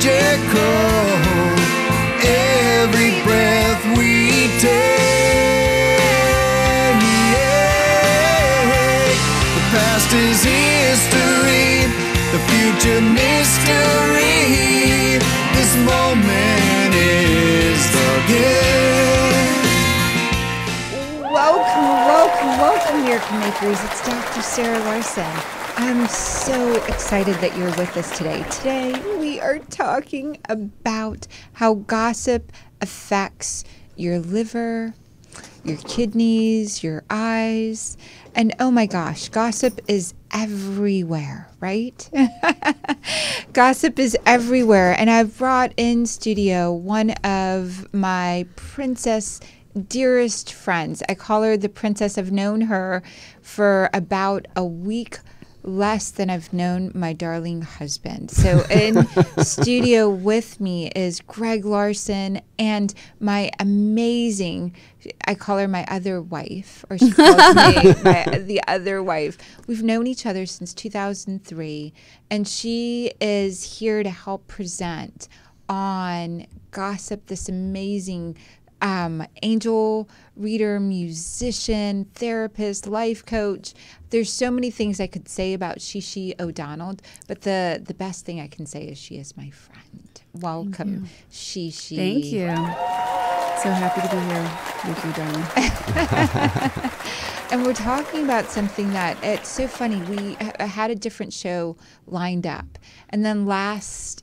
magical. Every breath we take, the past is history, the future mystery. This moment is the gift. Welcome, Miracle Makers. It's Dr. Sarah Larsen. I'm so excited that you're with us today. Today, we are talking about how gossip affects your liver, your kidneys, your eyes, and oh my gosh, gossip is everywhere, right? Gossip is everywhere, and I've brought in studio one of my princess dearest friends. I call her the princess. I've known her for about a week less than I've known my darling husband. So in studio with me is Greg Larsen and my amazing, I call her my other wife, or she calls me the other wife. We've known each other since 2003, and she is here to help present on Gossip, this amazing angel reader, musician, therapist, life coach. There's so many things I could say about Shishi O'Donnell, but the best thing I can say is she is my friend. Welcome, Shishi. Thank you. So happy to be here with you, darling. And we're talking about something that, it's so funny, we had a different show lined up. And then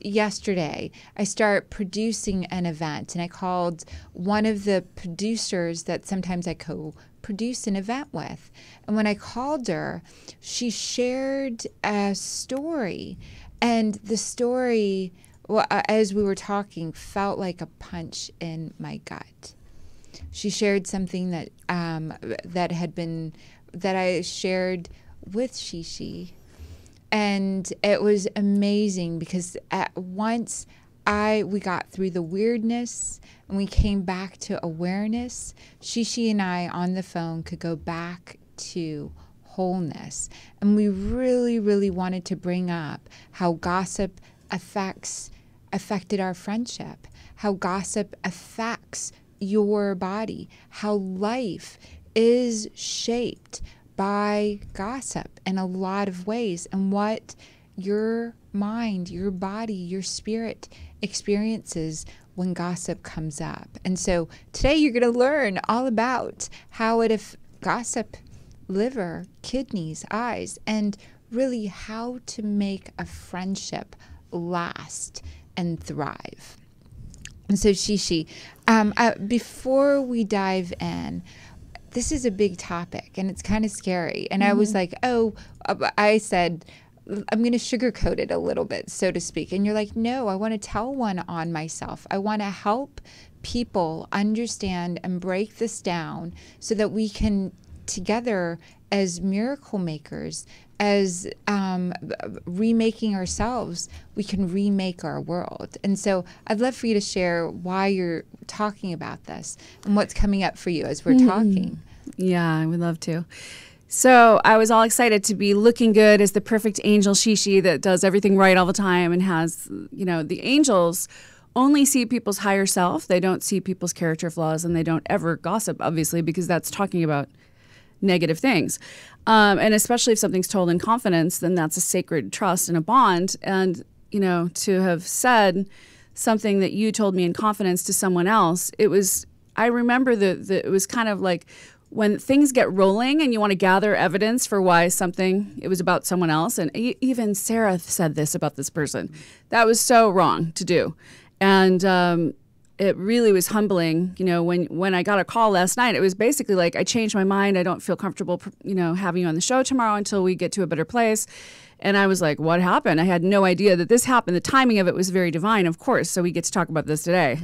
yesterday, I started producing an event, and I called one of the producers that sometimes I co-produce an event with. And when I called her, she shared a story. And the story, well, as we were talking, felt like a punch in my gut. She shared something that that I shared with Shishi, and it was amazing because at once we got through the weirdness and we came back to awareness. Shishi and I on the phone could go back to wholeness, and we really, really wanted to bring up how gossip affected our friendship, how gossip affects your body, how life is shaped by gossip in a lot of ways, and what your mind, your body, your spirit experiences when gossip comes up. And so today you're going to learn all about how gossip, liver, kidneys, eyes, and really how to make a friendship last and thrive. And so Shishi, before we dive in, this is a big topic and it's kind of scary. And I was like, I said, I'm going to sugarcoat it a little bit, so to speak. And you're like, no, I want to tell one on myself. I want to help people understand and break this down so that we can together as miracle makers, as remaking ourselves, we can remake our world. And so I'd love for you to share why you're talking about this and what's coming up for you as we're talking. Yeah, I would love to. So I was all excited to be looking good as the perfect angel Shishi that does everything right all the time and has, the angels only see people's higher self. They don't see people's character flaws, and they don't ever gossip, obviously, because that's talking about negative things. And especially if something's told in confidence, then that's a sacred trust and a bond. And, to have said something that you told me in confidence to someone else, I remember it was kind of like when things get rolling and you want to gather evidence for why it was about someone else. And even Sarah said this about this person. That was so wrong to do. And, it really was humbling, when I got a call last night. It was basically like, I changed my mind. I don't feel comfortable, having you on the show tomorrow until we get to a better place. And I was like, what happened? I had no idea that this happened. The timing of it was very divine, of course. So we get to talk about this today.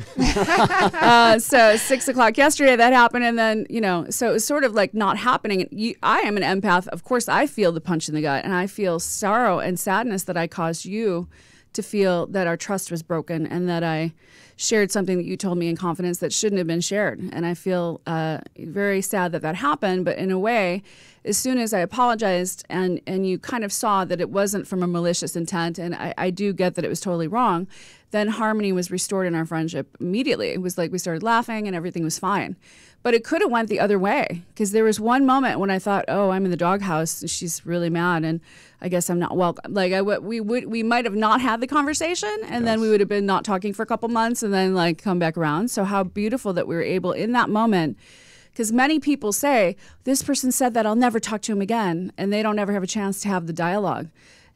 So 6 o'clock yesterday, that happened. And then, so it was sort of like not happening. I am an empath. Of course, I feel the punch in the gut. And I feel sorrow and sadness that I caused you to feel that our trust was broken and that I shared something that you told me in confidence that shouldn't have been shared. And I feel very sad that happened. But in a way, as soon as I apologized and you kind of saw that it wasn't from a malicious intent, and I do get that it was totally wrong, then harmony was restored in our friendship immediately. It was like we started laughing and everything was fine. But it could have went the other way, because there was one moment when I thought, oh, I'm in the doghouse and she's really mad and I guess I'm not welcome. Like we might have not had the conversation, and then we would have been not talking for a couple months and then like come back around. So how beautiful that we were able in that moment, because many people say, this person said that, I'll never talk to him again, and they don't ever have a chance to have the dialogue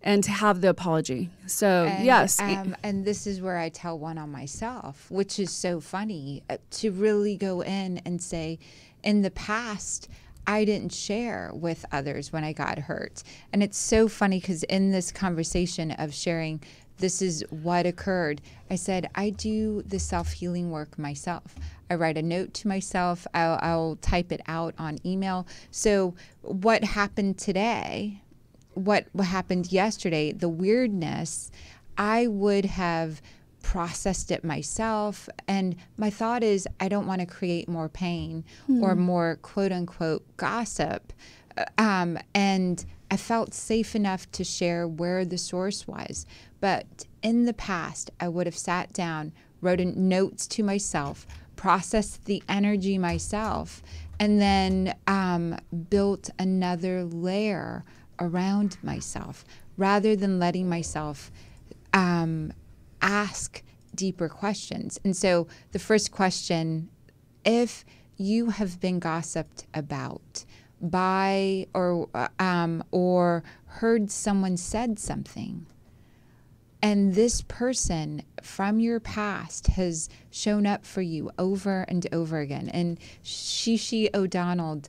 and to have the apology. So, yes. And this is where I tell one on myself, which is so funny, to really go in and say, in the past, I didn't share with others when I got hurt. And it's so funny because in this conversation of sharing, this is what occurred, I said, I do the self-healing work myself. I write a note to myself. I'll type it out on email. So what happened today, what happened yesterday, the weirdness, I would have processed it myself. And my thought is, I don't want to create more pain or more quote unquote gossip. And I felt safe enough to share where the source was. But in the past, I would have sat down, wrote notes to myself, processed the energy myself, and then built another layer around myself rather than letting myself ask deeper questions. And so the first question, if you have been gossiped about by or heard someone said something, and this person from your past has shown up for you over and over again. And Shishi O'Donnell,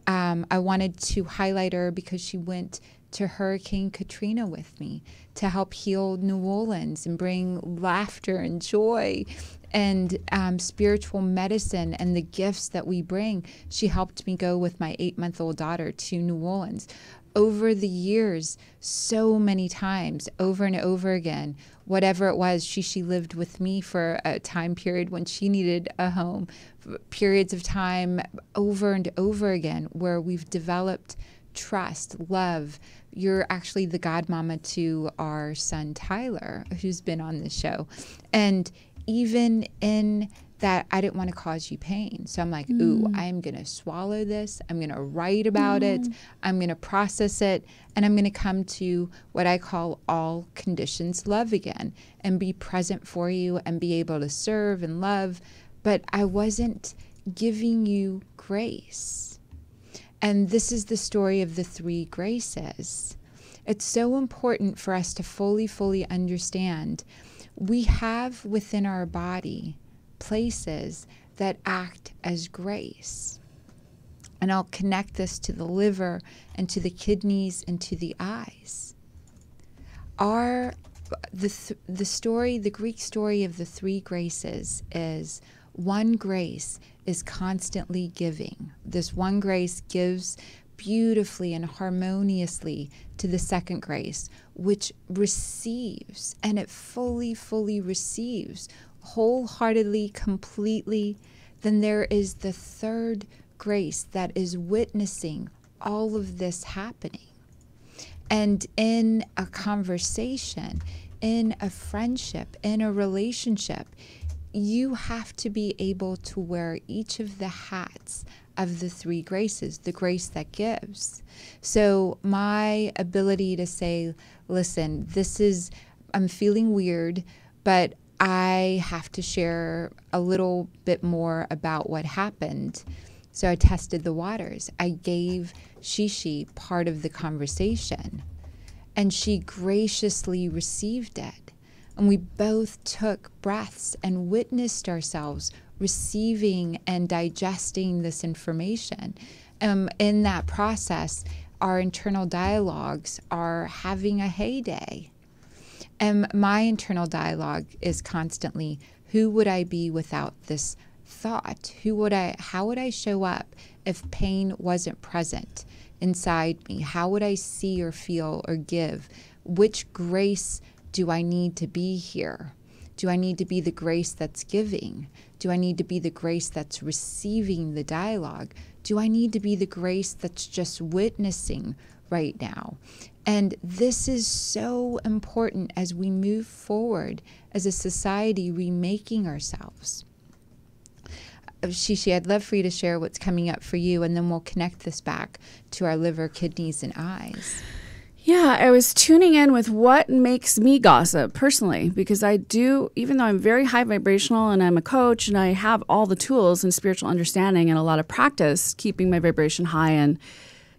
I wanted to highlight her because she went to Hurricane Katrina with me to help heal New Orleans and bring laughter and joy and spiritual medicine and the gifts that we bring. She helped me go with my 8-month-old daughter to New Orleans. Over the years, so many times, over and over again, whatever it was, she lived with me for a time period when she needed a home, periods of time over and over again where we've developed trust, love. You're actually the godmama to our son, Tyler, who's been on the show. And even in that, I didn't want to cause you pain. So I'm like, ooh, I'm going to swallow this. I'm going to write about it. I'm going to process it. And I'm going to come to what I call all conditions love again and be present for you and be able to serve and love. But I wasn't giving you grace. And this is the story of the 3 graces. It's so important for us to fully understand we have within our body places that act as grace. And I'll connect this to the liver and to the kidneys and to the eyes. The Greek story of the 3 graces is one grace is constantly giving. This one grace gives beautifully and harmoniously to the second grace, which receives, and it fully receives, wholeheartedly, completely. Then there is the third grace that is witnessing all of this happening. And in a conversation, in a friendship, in a relationship, you have to be able to wear each of the hats of the 3 graces, the grace that gives. So my ability to say, listen, I'm feeling weird, but I have to share a little bit more about what happened. So I tested the waters. I gave Shishi part of the conversation, and she graciously received it. And we both took breaths and witnessed ourselves receiving and digesting this information. In that process, our internal dialogues are having a heyday. And my internal dialogue is constantly, who would I be without this thought? How would I show up if pain wasn't present inside me? How would I see or feel or give? Which grace do I need to be here? Do I need to be the grace that's giving? Do I need to be the grace that's receiving the dialogue? Do I need to be the grace that's just witnessing right now? And this is so important as we move forward as a society remaking ourselves. Shishi, I'd love for you to share what's coming up for you, and then we'll connect this back to our liver, kidneys, and eyes. Yeah, I was tuning in with what makes me gossip personally, because I do, even though I'm very high vibrational and I'm a coach and I have all the tools and spiritual understanding and a lot of practice keeping my vibration high. And,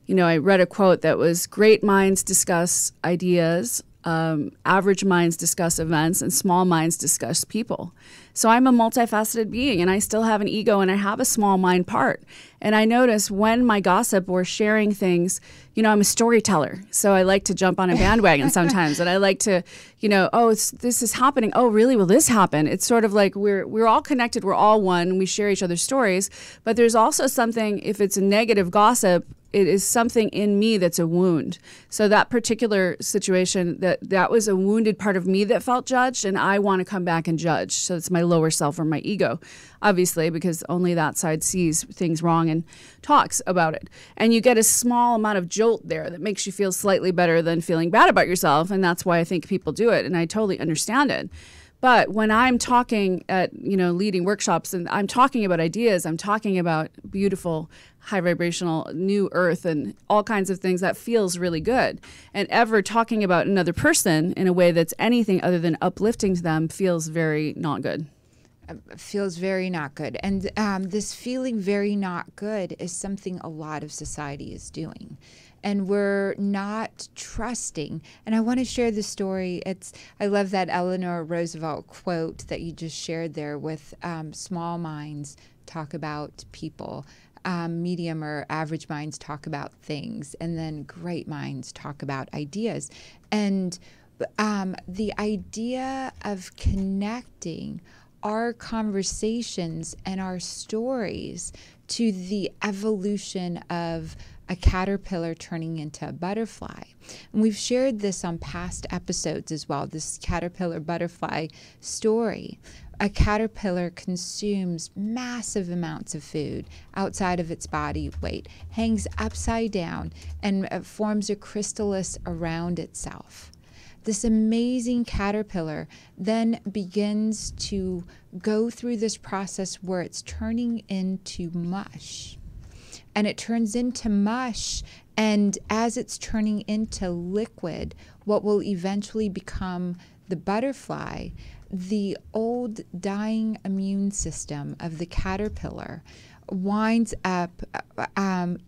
you know, I read a quote that was, great minds discuss ideas, average minds discuss events, and small minds discuss people. So I'm a multifaceted being, and I still have an ego, and I have a small mind part. And I notice when my gossip or sharing things, you know, I'm a storyteller, so I like to jump on a bandwagon sometimes, and I like to, you know, this is happening. Oh, really? Will this happen? It's sort of like we're all connected. We're all one. We share each other's stories, but there's also something, if it's a negative gossip, it is something in me that's a wound. So that particular situation, that was a wounded part of me that felt judged, and I want to come back and judge. So it's my lower self or my ego, obviously, because only that side sees things wrong and talks about it. And you get a small amount of jolt there that makes you feel slightly better than feeling bad about yourself, and that's why I think people do it, and I totally understand it. But when I'm talking at, you know, leading workshops and I'm talking about ideas, I'm talking about beautiful, high vibrational new earth and all kinds of things, that feels really good. And ever talking about another person in a way that's anything other than uplifting to them feels very not good. Feels very not good. And this feeling very not good is something a lot of society is doing. And we're not trusting. And I want to share the story. I love that Eleanor Roosevelt quote that you just shared there with small minds talk about people, medium or average minds talk about things, and then great minds talk about ideas. And the idea of connecting our conversations and our stories to the evolution of a caterpillar turning into a butterfly. And we've shared this on past episodes as well, this caterpillar butterfly story. A caterpillar consumes massive amounts of food outside of its body weight, hangs upside down, and forms a chrysalis around itself. This amazing caterpillar then begins to go through this process where it's turning into mush. And it turns into mush, and as it's turning into liquid, what will eventually become the butterfly, the old dying immune system of the caterpillar winds up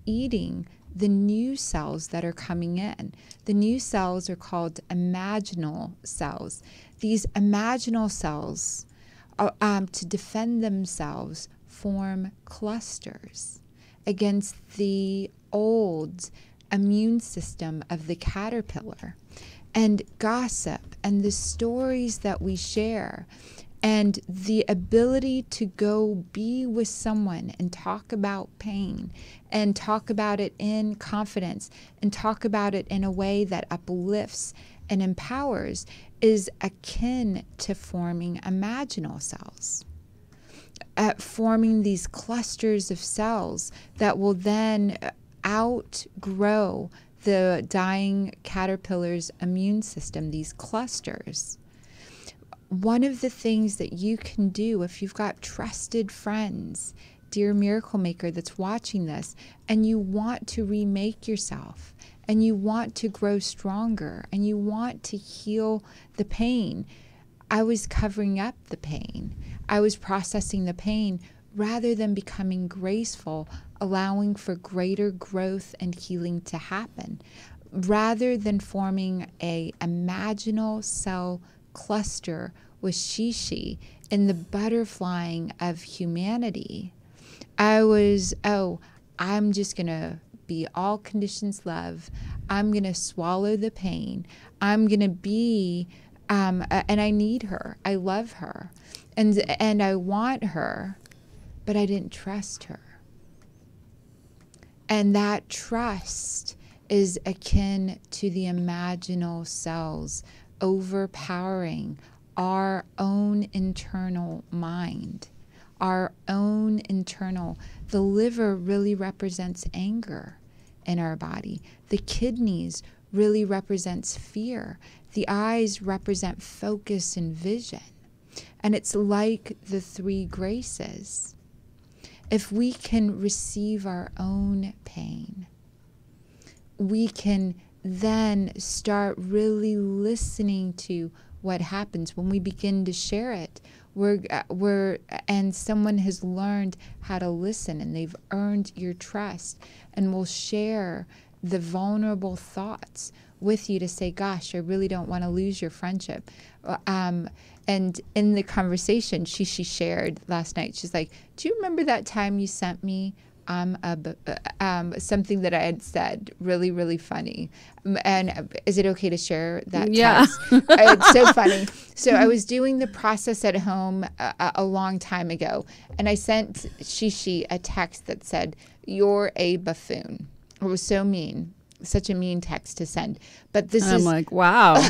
eating the new cells that are coming in. The new cells are called imaginal cells. These imaginal cells, to defend themselves, form clusters against the old immune system of the caterpillar. And gossip and the stories that we share and the ability to go be with someone and talk about pain and talk about it in confidence and talk about it in a way that uplifts and empowers is akin to forming imaginal cells. Forming these clusters of cells that will then outgrow the dying caterpillar's immune system, these clusters. One of the things that you can do if you've got trusted friends, dear miracle maker that's watching this, and you want to remake yourself, and you want to grow stronger, and you want to heal the pain. I was covering up the pain. I was processing the pain rather than becoming graceful, allowing for greater growth and healing to happen, rather than forming a imaginal cell cluster with Shishi in the butterflying of humanity. I was, I'm just going to be all conditions love. I'm going to swallow the pain. I'm going to be, and I need her. I love her. And I want her, but I didn't trust her. And that trust is akin to the imaginal cells overpowering our own internal mind, our own internal. The liver really represents anger in our body. The kidneys really represents fear. The eyes represent focus and vision. And it's like the three graces. If we can receive our own pain, we can then start really listening to what happens when we begin to share it. And someone has learned how to listen, and they've earned your trust, and will share the vulnerable thoughts with you to say, gosh, I really don't want to lose your friendship. And in the conversation she shared last night, she's like, do you remember that time you sent me something that I had said, really, really funny? And is it okay to share that text? It's so funny. So I was doing the process at home a long time ago, and I sent Shishi a text that said, "You're a buffoon." It was so mean, such a mean text to send. But I'm like, wow.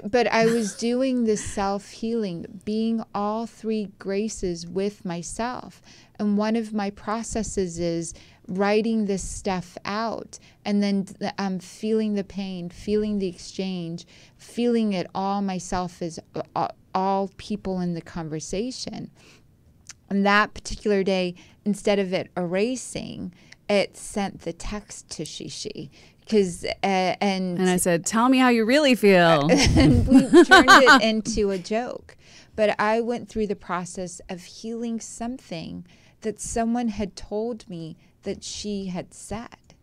But I was doing this self-healing, being all three graces with myself. And one of my processes is writing this stuff out, and then feeling the pain, feeling the exchange, feeling it all myself as all people in the conversation. And that particular day, instead of it erasing, it sent the text to Shishi. And I said, tell me how you really feel. And we turned it into a joke. But I went through the process of healing something that someone had told me that she had said.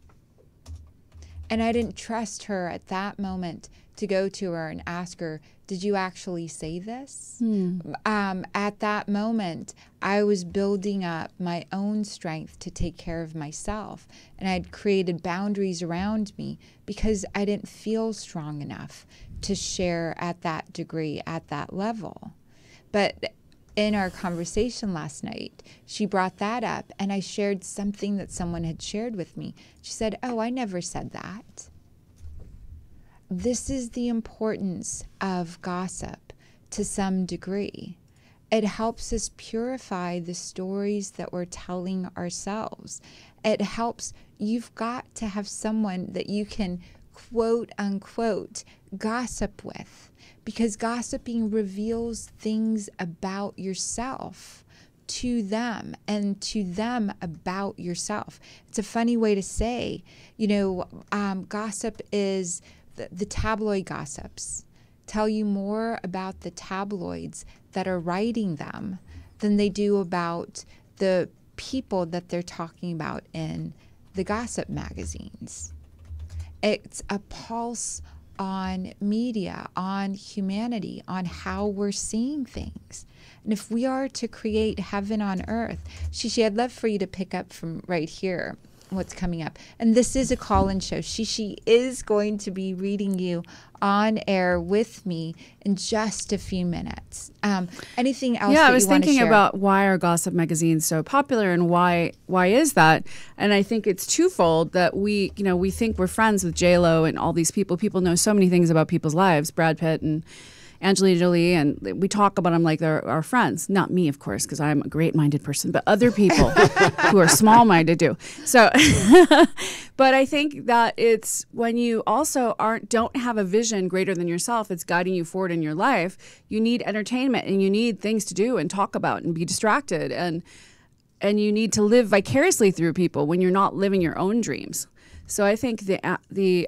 And I didn't trust her at that moment to go to her and ask her, did you actually say this? At that moment, I was building up my own strength to take care of myself. And I'd created boundaries around me because I didn't feel strong enough to share at that degree, at that level. But in our conversation last night, she brought that up, and I shared something that someone had shared with me. She said, oh, I never said that. This is the importance of gossip to some degree. It helps us purify the stories that we're telling ourselves. It helps, you've got to have someone that you can quote unquote gossip with, because gossiping reveals things about yourself to them, and to them about yourself. It's a funny way to say, gossip is the tabloid gossips tell you more about the tabloids that are writing them than they do about the people that they're talking about in the gossip magazines. It's a pulse on media, on humanity, on how we're seeing things. And if we are to create heaven on earth, Shishi, I'd love for you to pick up from right here what's coming up. And this is a call-in show. Shishi is going to be reading you on air with me in just a few minutes. Anything else? Yeah, I was thinking about why are gossip magazines so popular, and why is that? And I think it's twofold, that we think we're friends with J-Lo and all these people. People know so many things about people's lives, Brad Pitt and Angelina Jolie, and we talk about them like they're our friends. Not me, of course, because I'm a great-minded person, but other people who are small-minded do. So, but I think that it's when you also don't have a vision greater than yourself, it's guiding you forward in your life. You need entertainment, and you need things to do and talk about and be distracted, and you need to live vicariously through people when you're not living your own dreams. So I think the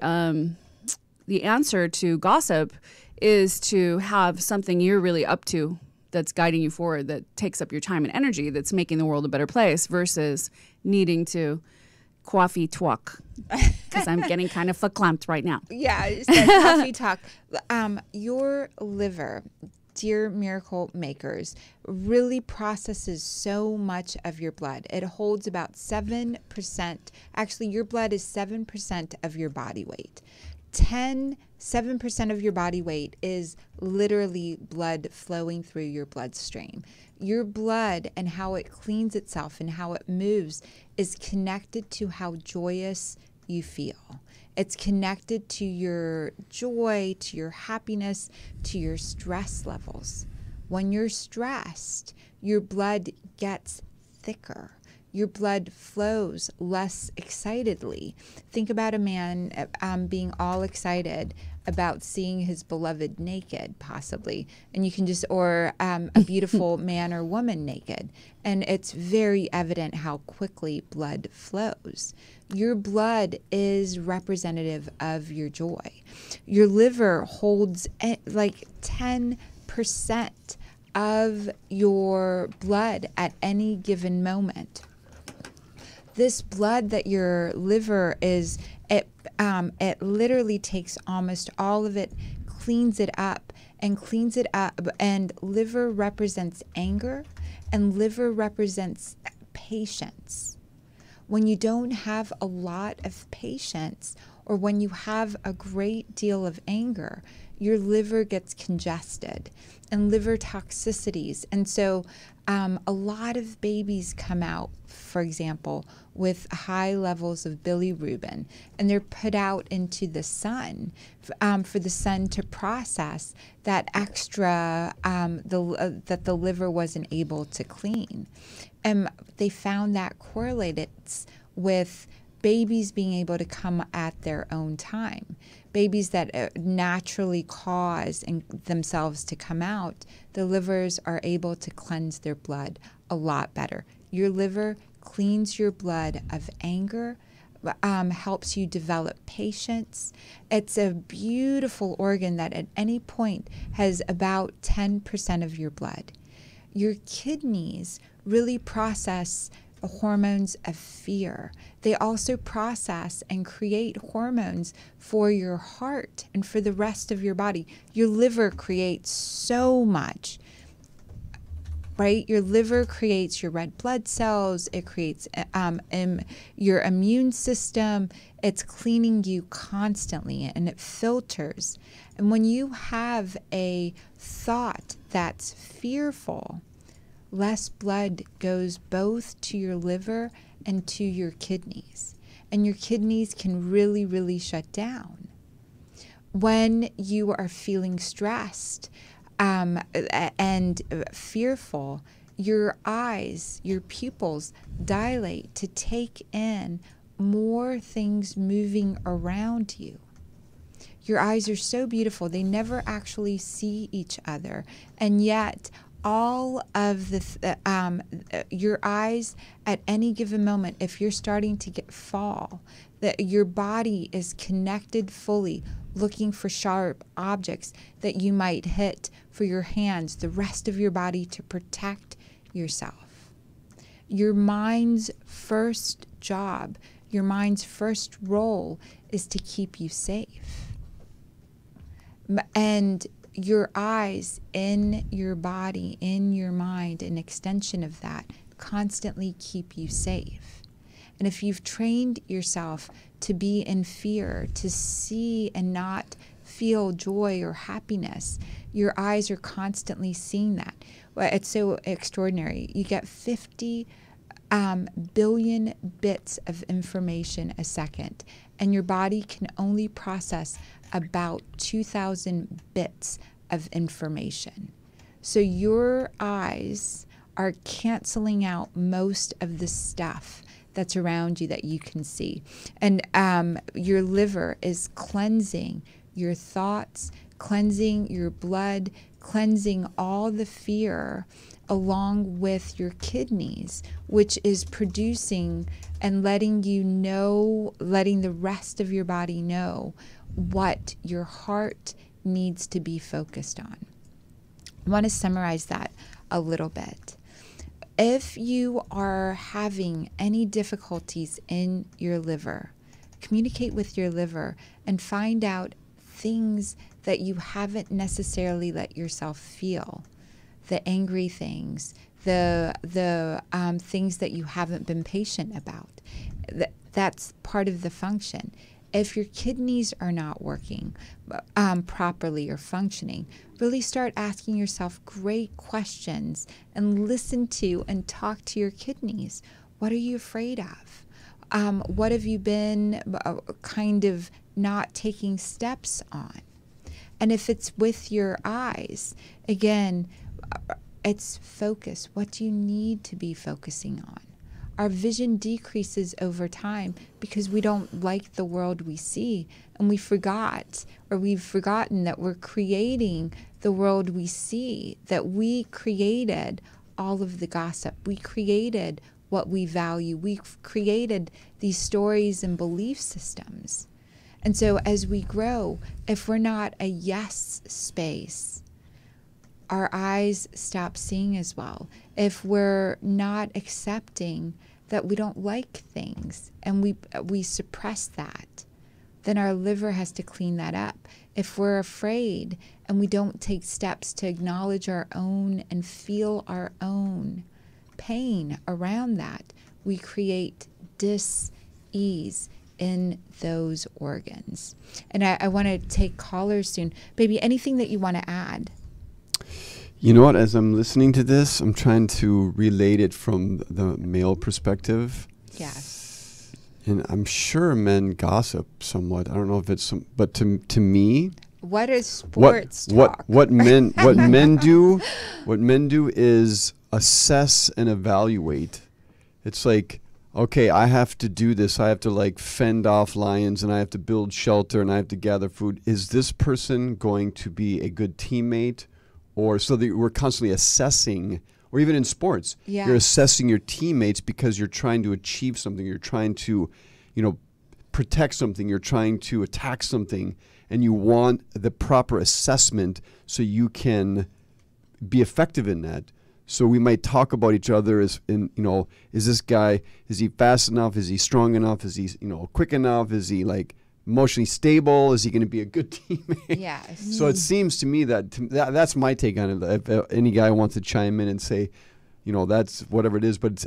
answer to gossip is to have something you're really up to that's guiding you forward, that takes up your time and energy, that's making the world a better place, versus needing to coffee talk, because I'm getting kind of verklempt right now. Yeah, it's like coffee talk. Your liver, dear miracle makers, really processes so much of your blood. It holds about 7%. Actually, your blood is 7% of your body weight. 7% of your body weight is literally blood flowing through your bloodstream. Your blood and how it cleans itself and how it moves is connected to how joyous you feel. It's connected to your joy, to your happiness, to your stress levels. When you're stressed, your blood gets thicker. Your blood flows less excitedly. Think about a man being all excited about seeing his beloved naked, possibly, and you can just, or a beautiful man or woman naked, and it's very evident how quickly blood flows. Your blood is representative of your joy. Your liver holds like 10% of your blood at any given moment. This blood that your liver is, it literally takes almost all of it, cleans it up, and liver represents anger, and liver represents patience. When you don't have a lot of patience, or when you have a great deal of anger, your liver gets congested and liver toxicities. And so a lot of babies come out, for example, with high levels of bilirubin, and they're put out into the sun for the sun to process that extra that the liver wasn't able to clean. And they found that correlates with babies being able to come at their own time. Babies that naturally cause themselves to come out, the livers are able to cleanse their blood a lot better. Your liver cleans your blood of anger, helps you develop patience. It's a beautiful organ that at any point has about 10% of your blood. Your kidneys really process hormones of fear. They also process and create hormones for your heart and for the rest of your body. Your liver creates so much, right? Your liver creates your red blood cells. It creates your immune system. It's cleaning you constantly, and it filters. And when you have a thought that's fearful, less blood goes both to your liver and to your kidneys. And your kidneys can really, really shut down. When you are feeling stressed and fearful, your eyes, your pupils dilate to take in more things moving around you. Your eyes are so beautiful, they never actually see each other. And yet, all of your eyes at any given moment, if you're starting to get fall, that your body is connected fully, looking for sharp objects that you might hit, for your hands, the rest of your body to protect yourself. Your mind's first job, your mind's first role is to keep you safe. And your eyes in your body, in your mind, an extension of that, constantly keep you safe. And if you've trained yourself to be in fear, to see and not feel joy or happiness, your eyes are constantly seeing that. Well, it's so extraordinary. You get 50 billion bits of information a second, and your body can only process about 2,000 bits of information. So your eyes are canceling out most of the stuff that's around you that you can see. And your liver is cleansing your thoughts, cleansing your blood, cleansing all the fear, along with your kidneys, which is producing and letting you know, letting the rest of your body know what your heart needs to be focused on. I want to summarize that a little bit. If you are having any difficulties in your liver, communicate with your liver and find out things that you haven't necessarily let yourself feel. The angry things, the things that you haven't been patient about. That's part of the function. If your kidneys are not working properly or functioning, really start asking yourself great questions and listen to and talk to your kidneys. What are you afraid of? What have you been kind of not taking steps on. And if it's with your eyes, again, it's focus. What do you need to be focusing on? Our vision decreases over time because we don't like the world we see, and we've forgotten that we're creating the world we see, that we created all of the gossip. We created what we value. We created these stories and belief systems. And so as we grow, if we're not a yes space, our eyes stop seeing as well. If we're not accepting that we don't like things and we suppress that, then our liver has to clean that up. If we're afraid and we don't take steps to acknowledge our own and feel our own pain around that, we create dis-ease in those organs. And I want to take callers soon. Baby, anything that you want to add? You know what? As I'm listening to this, I'm trying to relate it from the male perspective. Yes. And I'm sure men gossip somewhat. I don't know if it's but to me, what is sports talk? What men do is assess and evaluate. It's like, okay, I have to do this. I have to like fend off lions, and I have to build shelter, and I have to gather food. Is this person going to be a good teammate? Or so that we're constantly assessing, or even in sports, you're assessing your teammates because you're trying to achieve something. You're trying to, protect something. You're trying to attack something, and you want the proper assessment so you can be effective in that. So we might talk about each other as in, is this guy, is he fast enough? Is he strong enough? Is he, quick enough? Is he like emotionally stable? Is he going to be a good teammate? Yes. So it seems to me that's my take on it. If any guy wants to chime in and say, that's whatever it is, but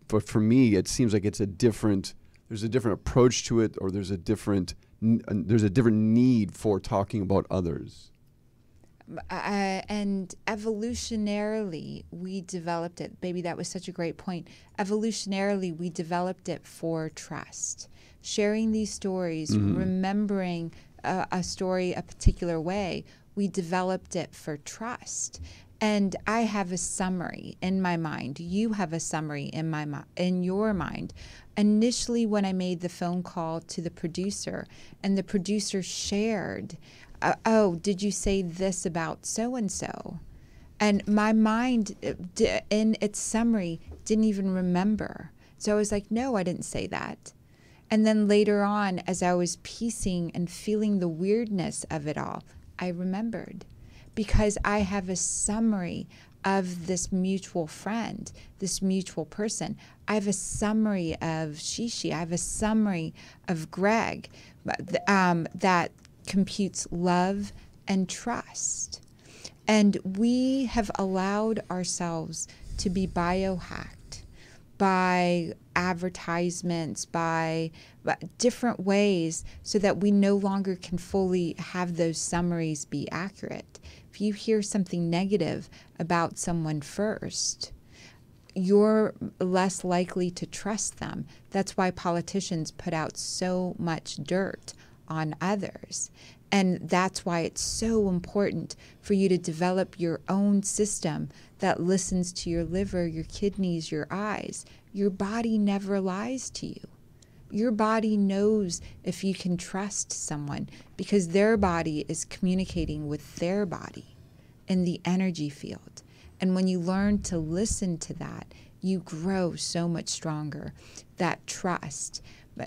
but for me, it seems like there's a different approach to it, or there's a different need for talking about others. And evolutionarily, we developed it. Baby, that was such a great point. Evolutionarily, we developed it for trust. Sharing these stories, remembering a story a particular way, we developed it for trust. And I have a summary in my mind. You have a summary in your mind. Initially, when I made the phone call to the producer, and the producer shared, did you say this about so-and-so? And my mind, in its summary, didn't even remember. So I was like, no, I didn't say that. And then later on, as I was piecing and feeling the weirdness of it all, I remembered. Because I have a summary of this mutual friend, this mutual person. I have a summary of Shishi. I have a summary of Greg that computes love and trust. And we have allowed ourselves to be biohacked by advertisements, by different ways, so that we no longer can fully have those summaries be accurate. If you hear something negative about someone first, you're less likely to trust them. That's why politicians put out so much dirt on others. And that's why it's so important for you to develop your own system that listens to your liver, your kidneys, your eyes. Your body never lies to you. Your body knows if you can trust someone because their body is communicating with their body in the energy field. And when you learn to listen to that, you grow so much stronger, that trust.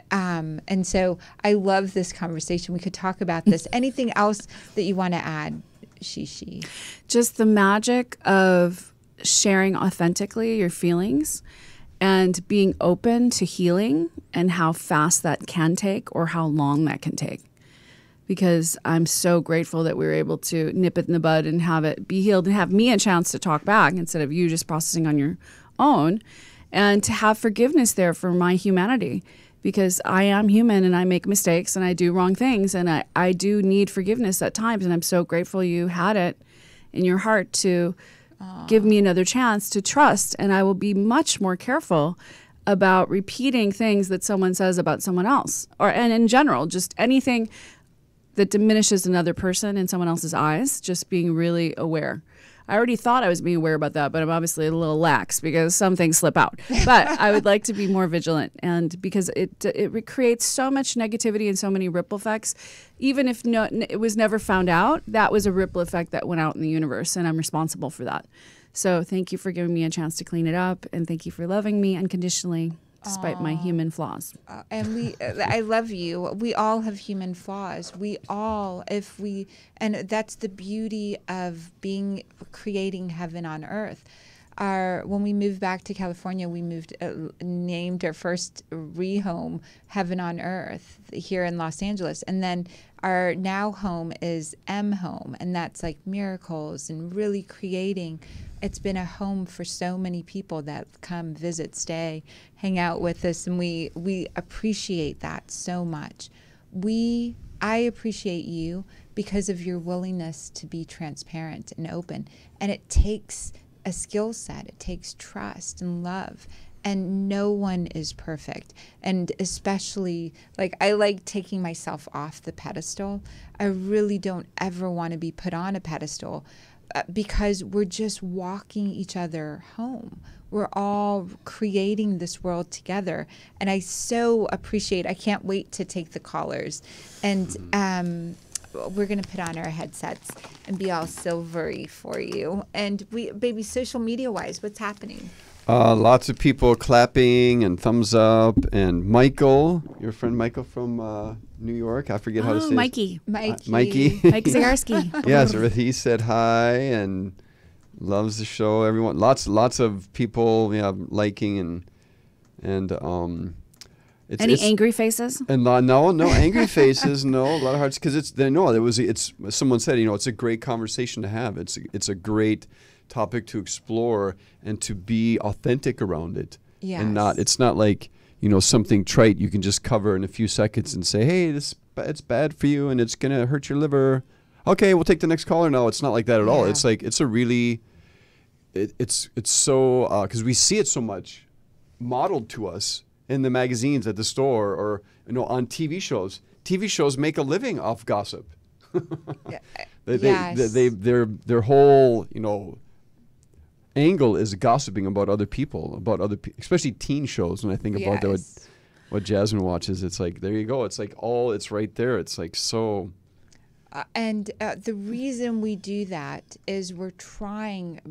And so I love this conversation. We could talk about this. Anything else that you want to add, Shishi? Just the magic of sharing authentically your feelings and being open to healing and how fast that can take or how long that can take. Because I'm so grateful that we were able to nip it in the bud and have it be healed and have me a chance to talk back instead of you just processing on your own, and to have forgiveness there for my humanity. Because I am human and I make mistakes and I do wrong things, and I do need forgiveness at times. And I'm so grateful you had it in your heart to give me another chance to trust. And I will be much more careful about repeating things that someone says about someone else, and in general, just anything that diminishes another person in someone else's eyes, just being really aware. I already thought I was being aware about that, but I'm obviously a little lax because some things slip out. But I would like to be more vigilant, and because it creates so much negativity and so many ripple effects. Even if it was never found out, that was a ripple effect that went out in the universe, and I'm responsible for that. So thank you for giving me a chance to clean it up, and thank you for loving me unconditionally despite my human flaws. I love you. We all have human flaws. And that's the beauty of creating heaven on earth. When we moved back to California, we named our first rehome Heaven on Earth here in Los Angeles. And then our now home is M Home, and that's like miracles and really creating. It's been a home for so many people that come, visit, stay, hang out with us, and we appreciate that so much. I appreciate you because of your willingness to be transparent and open, and it takes a skill set. It takes trust and love, and no one is perfect. And especially, I like taking myself off the pedestal. I really don't ever want to be put on a pedestal. Because we're just walking each other home. We're all creating this world together. And I so appreciate, I can't wait to take the callers. And we're going to put on our headsets and be all silvery for you. And baby, social media wise, what's happening? Lots of people clapping and thumbs up. And Michael, your friend Michael from New York, I forget how to say Mikey. Mikey. Mike Zagarski. Yes, he said hi and loves the show. Everyone, lots of people, liking and Any angry faces? And no angry faces. No, a lot of hearts because it's someone said it's a great conversation to have. It's a great topic to explore and to be authentic around it. Yes. And it's not like something trite you can just cover in a few seconds and say, hey, it's bad for you and it's gonna hurt your liver. Okay, we'll take the next caller now. It's not like that at all. It's like it's a really it's so because we see it so much modeled to us in the magazines at the store or on TV shows. TV shows make a living off gossip. Their whole angle is gossiping about other people, especially teen shows. When I think about what Jasmine watches, it's like, there you go. It's like it's right there. It's like so. And the reason we do that is we're trying,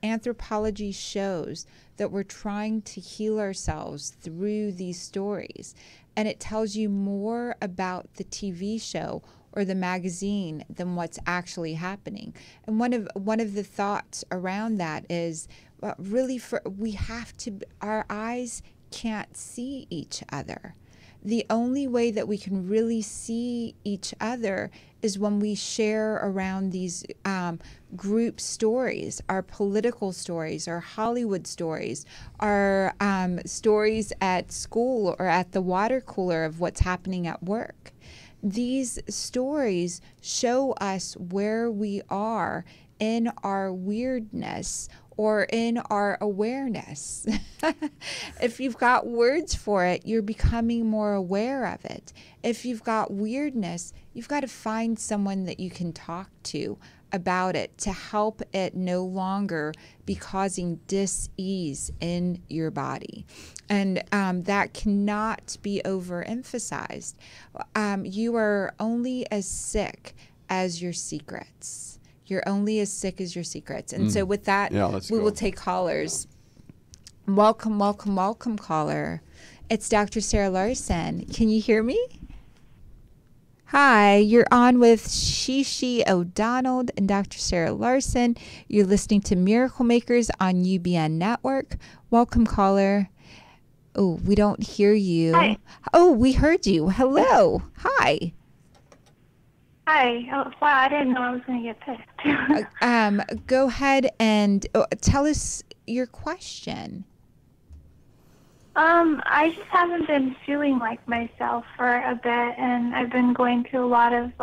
anthropology shows that we're trying to heal ourselves through these stories. And it tells you more about the TV show or the magazine than what's actually happening. And one of the thoughts around that is really our eyes can't see each other. The only way that we can really see each other is when we share around these group stories, our political stories, our Hollywood stories, our stories at school or at the water cooler of what's happening at work. These stories show us where we are in our weirdness or in our awareness. If you've got words for it, you're becoming more aware of it. If you've got weirdness, you've got to find someone that you can talk to about it to help it no longer be causing dis-ease in your body. And that cannot be overemphasized. You are only as sick as your secrets. You're only as sick as your secrets. And so with that, we will take callers. Welcome, welcome, welcome, caller. It's Dr. Sarah Larsen. Can you hear me? Hi, you're on with Shishi O'Donnell and Dr. Sarah Larsen. You're listening to Miracle Makers on UBN Network. Welcome, caller. Oh, we don't hear you. Hi. Oh, we heard you. Hello. Hi. Hi. Oh, wow, I didn't know I was going to get picked. Go ahead and tell us your question. I just haven't been feeling like myself for a bit, and I've been going through a lot of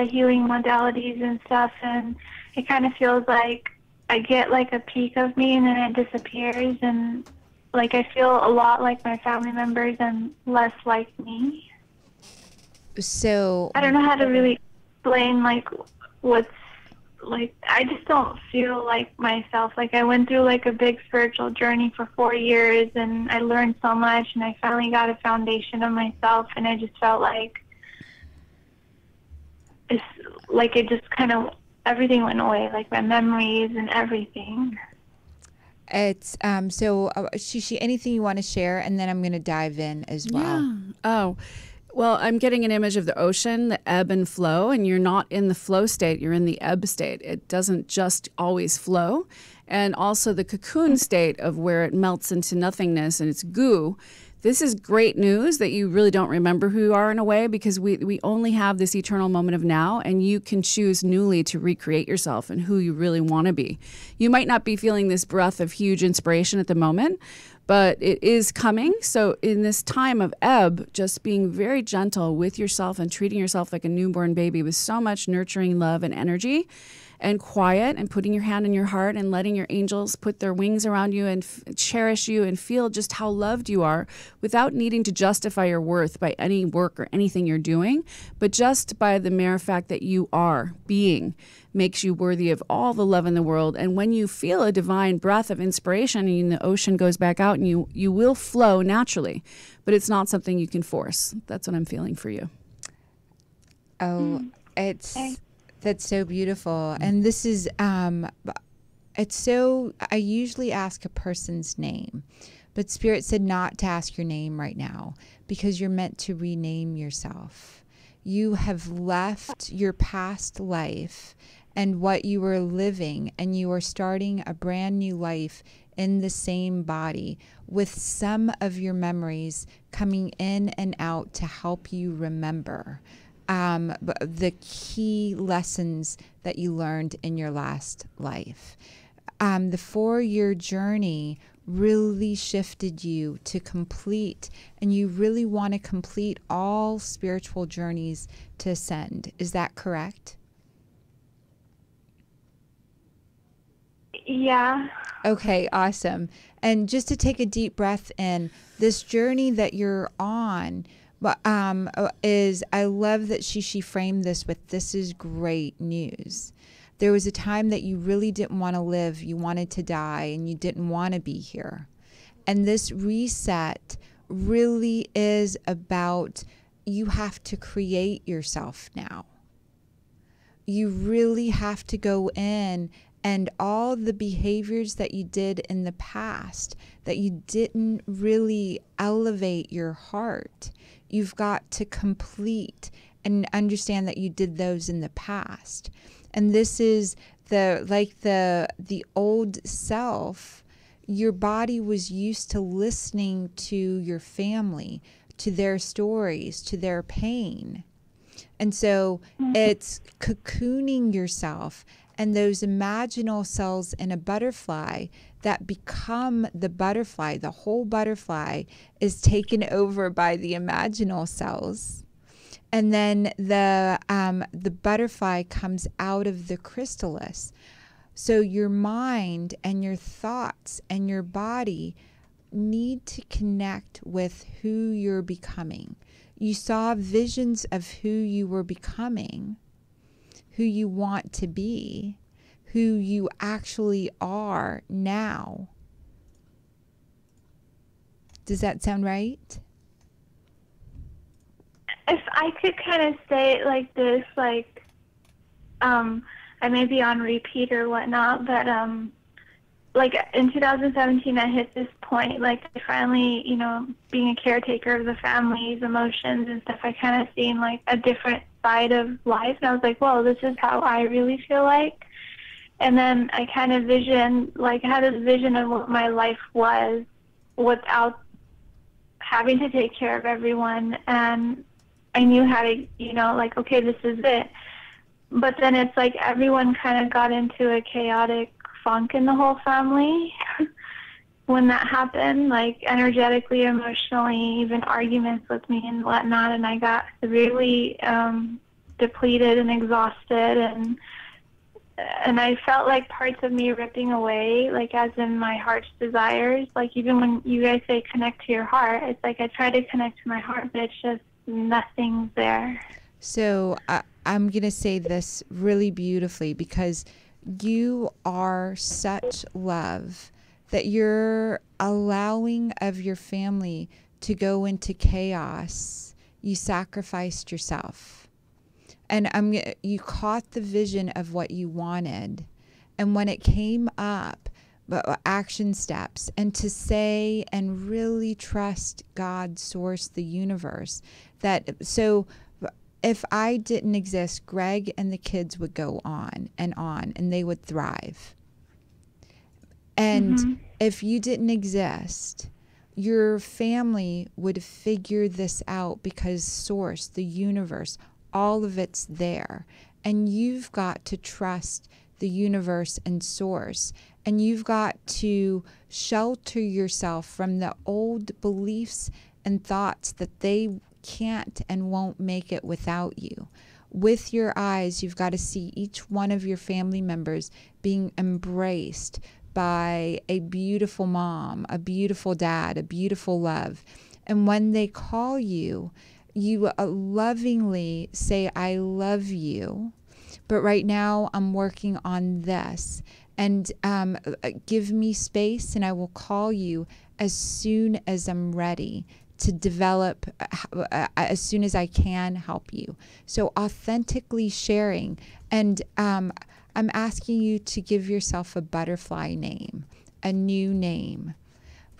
healing modalities and stuff, and it kind of feels like I get like a peek of me and then it disappears, and like I feel a lot like my family members and less like me. So I don't know how to really explain like what's like. I just don't feel like myself. Like I went through like a big spiritual journey for 4 years, and I learned so much, and I finally got a foundation of myself, and I just felt like it's like it just kind of everything went away, like my memories and everything. it's Shishi, anything you want to share, and then I'm going to dive in as well. Yeah. Oh, well, I'm getting an image of the ocean, the ebb and flow, and you're not in the flow state, you're in the ebb state. It doesn't just always flow. And also the cocoon state of where it melts into nothingness and it's goo. This is great news that you really don't remember who you are in a way, because we only have this eternal moment of now, and you can choose newly to recreate yourself and who you really want to be. You might not be feeling this breath of huge inspiration at the moment, but it is coming. So in this time of ebb, just being very gentle with yourself and treating yourself like a newborn baby with so much nurturing love and energy, and quiet, and putting your hand on your heart and letting your angels put their wings around you and cherish you and feel just how loved you are, without needing to justify your worth by any work or anything you're doing, but just by the mere fact that you are being makes you worthy of all the love in the world. And when you feel a divine breath of inspiration and the ocean goes back out, and you will flow naturally, but it's not something you can force. That's what I'm feeling for you. Oh, that's so beautiful. And this is, it's so, I usually ask a person's name, but Spirit said not to ask your name right now, because you're meant to rename yourself. You have left your past life and what you were living, and you are starting a brand new life in the same body, with some of your memories coming in and out to help you remember the key lessons that you learned in your last life. The 4-year journey really shifted you to complete, and you really want to complete all spiritual journeys to ascend. Is that correct? Yeah. Okay, awesome. And just to take a deep breath in, this journey that you're on, is, I love that she framed this with, this is great news. There was a time that you really didn't want to live, you wanted to die, and you didn't want to be here. And this reset really is about, you have to create yourself now. You really have to go in, and all the behaviors that you did in the past, that you didn't really elevate your heart, you've got to complete and understand that you did those in the past. And this is the old self. Your body was used to listening to your family, to their stories, to their pain. And so it's cocooning yourself, and those imaginal cells in a butterfly that become the butterfly, the whole butterfly is taken over by the imaginal cells. And then the butterfly comes out of the chrysalis. So your mind and your thoughts and your body need to connect with who you're becoming. You saw visions of who you were becoming, who you want to be, who you actually are now. Does that sound right? If I could kind of say it like this, like, I may be on repeat or whatnot, but, like, in 2017, I hit this point, like, I finally, being a caretaker of the family's emotions and stuff, I kind of seen, like, a different side of life, and I was like, whoa, this is how I really feel like. And then I kind of had this vision of what my life was without having to take care of everyone, and I knew how to, like, okay, this is it. But then it's like everyone kind of got into a chaotic funk in the whole family when that happened, like energetically, emotionally, even arguments with me and whatnot, and I got really depleted and exhausted, and I felt like parts of me ripping away, like as in my heart's desires. Like even when you guys say connect to your heart, it's like I try to connect to my heart, but it's just nothing's there. So I'm going to say this really beautifully, because you are such love that you're allowing of your family to go into chaos. You sacrificed yourself. And you caught the vision of what you wanted. And when it came up, action steps, and to say and really trust God, source, the universe, so if I didn't exist, Greg and the kids would go on, and they would thrive. And if you didn't exist, your family would figure this out, because source, the universe, all of it's there. And you've got to trust the universe and source. And you've got to shelter yourself from the old beliefs and thoughts that they can't and won't make it without you. With your eyes, you've got to see each one of your family members being embraced by a beautiful mom, a beautiful dad, a beautiful love. And when they call you, you lovingly say, I love you, but right now I'm working on this. And give me space, and I will call you as soon as I'm ready to develop, as soon as I can help you. So authentically sharing. And I'm asking you to give yourself a butterfly name, a new name.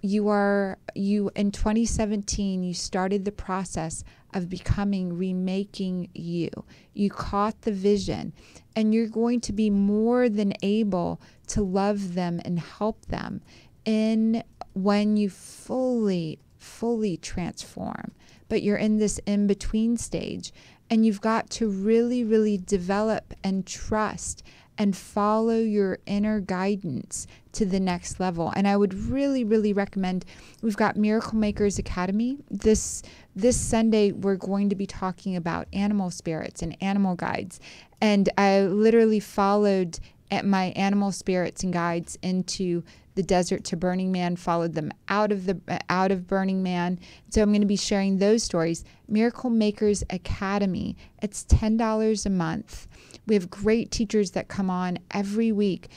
You in 2017, you started the process of becoming, remaking you. You caught the vision, and you're going to be more than able to love them and help them when you fully transform. But you're in this in-between stage, and you've got to really, really develop and trust and follow your inner guidance to the next level. And I would really, really recommend, we've got Miracle Makers Academy. This Sunday, we're going to be talking about animal spirits and animal guides. And I literally followed my animal spirits and guides into the desert to Burning Man, followed them out of Burning Man. So I'm going to be sharing those stories. Miracle Makers Academy, it's $10 a month. We have great teachers that come on every week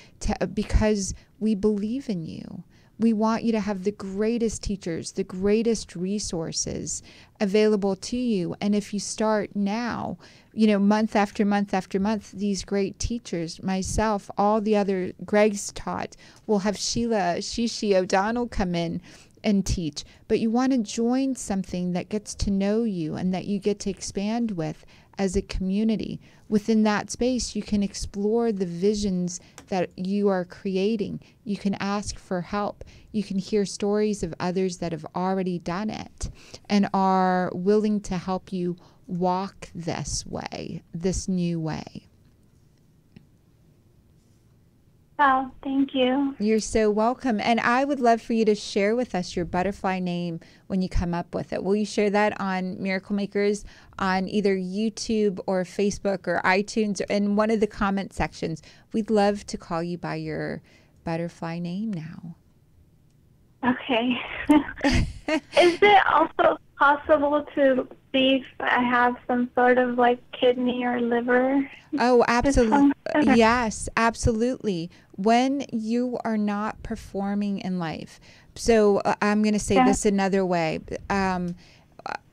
because we believe in you. We want you to have the greatest teachers, the greatest resources available to you. And if you start now, month after month after month, these great teachers, myself, all the other Greg's taught, we'll have Sheila Shishi O'Donnell come in and teach. But you want to join something that gets to know you and that you get to expand with as a community. Within that space, you can explore the visions that you are creating. You can ask for help. You can hear stories of others that have already done it and are willing to help you walk this way, this new way. Wow, thank you. You're so welcome. And I would love for you to share with us your butterfly name when you come up with it. Will you share that on Miracle Makers on either YouTube or Facebook or iTunes or in one of the comment sections? We'd love to call you by your butterfly name now. Okay. Is it also possible to see if I have some sort of like kidney or liver? Oh, absolutely. Yes, absolutely. When you are not performing in life. So I'm going to say this another way.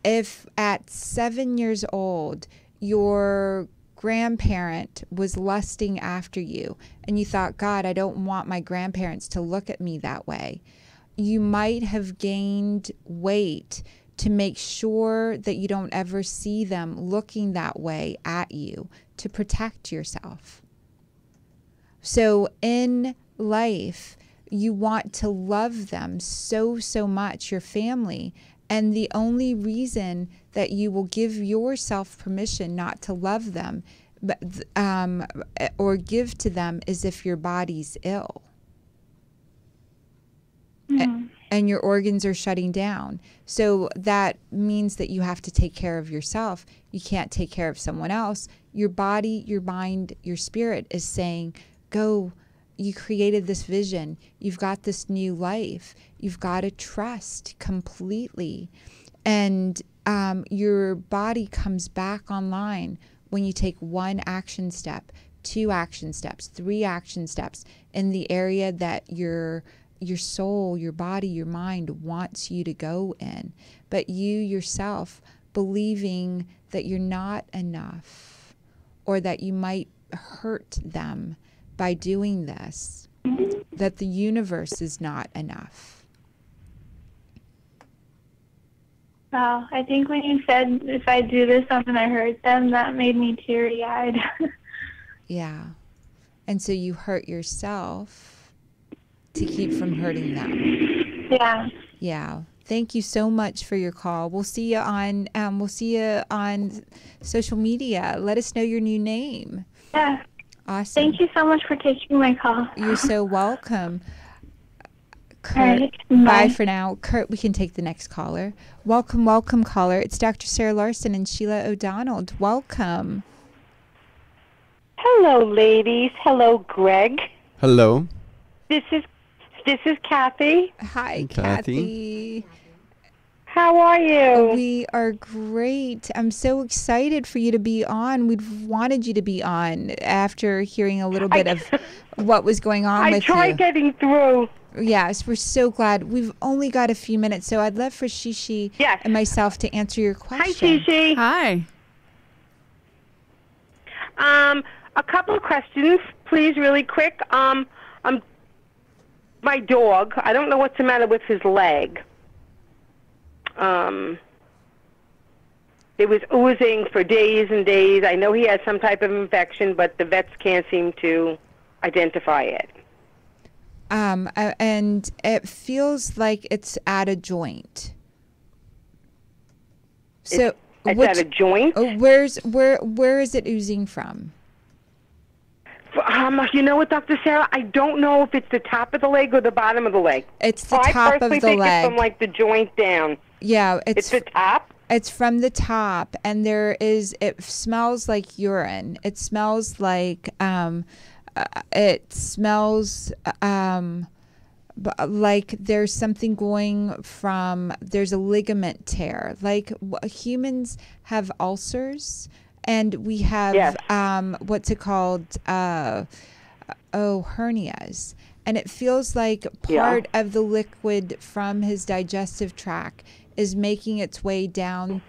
If at 7 years old, your grandparent was lusting after you and you thought, God, I don't want my grandparents to look at me that way, you might have gained weight to make sure that you don't ever see them looking that way at you, to protect yourself. So in life, you want to love them so much, your family, and the only reason that you will give yourself permission not to love them or give to them is if your body's ill. and your organs are shutting down. So that means that you have to take care of yourself. You can't take care of someone else. Your body, your mind, your spirit is saying, go. You created this vision. You've got this new life. You've got to trust completely. And your body comes back online when you take 1 action step, 2 action steps, 3 action steps in the area that your soul, your body, your mind wants you to go in. But you yourself believing that you're not enough, or that you might hurt them by doing this, that the universe is not enough. Wow, I think when you said if I do this, I'm going to hurt them, that made me teary-eyed. Yeah. And so you hurt yourself to keep from hurting them. Yeah. Yeah. Thank you so much for your call. We'll see you on social media. Let us know your new name. Yeah. Awesome. Thank you so much for taking my call. You're so welcome. Kurt, All right, bye bye. for now. Kurt, we can take the next caller. Welcome, caller. It's Dr. Sarah Larsen and Sheila O'Donnell. Welcome. Hello, ladies. Hello, Greg. Hello. This is Kathy. Hi, Kathy. Kathy. How are you? We are great. I'm so excited for you to be on. We've wanted you to be on after hearing a little bit of what was going on I with tried you. getting through. Yes, we're so glad. We've only got a few minutes, so I'd love for Shishi Yes. and myself to answer your Hi, question. Gigi. Hi. A couple of questions, please, really quick. My dog, I don't know what's the matter with his leg. It was oozing for days and days. I know he has some type of infection, but the vets can't seem to identify it. And it feels like it's at a joint. So It's which- at a joint. where is it oozing from? You know what, Dr. Sarah? I don't know if it's the top of the leg or the bottom of the leg. It's the I top of personally the think leg. it's from like the joint down. Yeah, It's the top. It's from the top, and it smells like urine. It smells like like there's something going from, there's a ligament tear. Like humans have ulcers, and we have Yes. what's it called? Hernias. And it feels like part of the liquid from his digestive tract is making its way down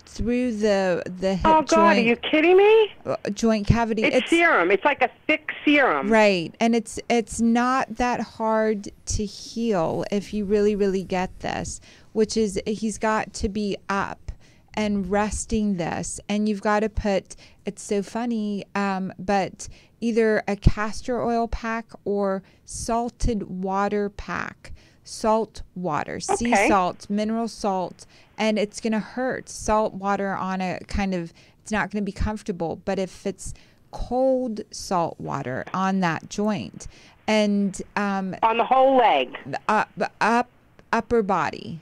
through the hip Oh, God, are you joint, kidding me? joint cavity. It's serum. It's like a thick serum. Right. And it's not that hard to heal if you really get this, which is he's got to be up and resting this. And you've got to put, it's so funny, but either a castor oil pack or salted water pack. Salt water, sea salt, mineral salt, and it's going to hurt. Salt water on a kind of, it's not going to be comfortable, but if it's cold salt water on that joint, and On the whole leg. upper body,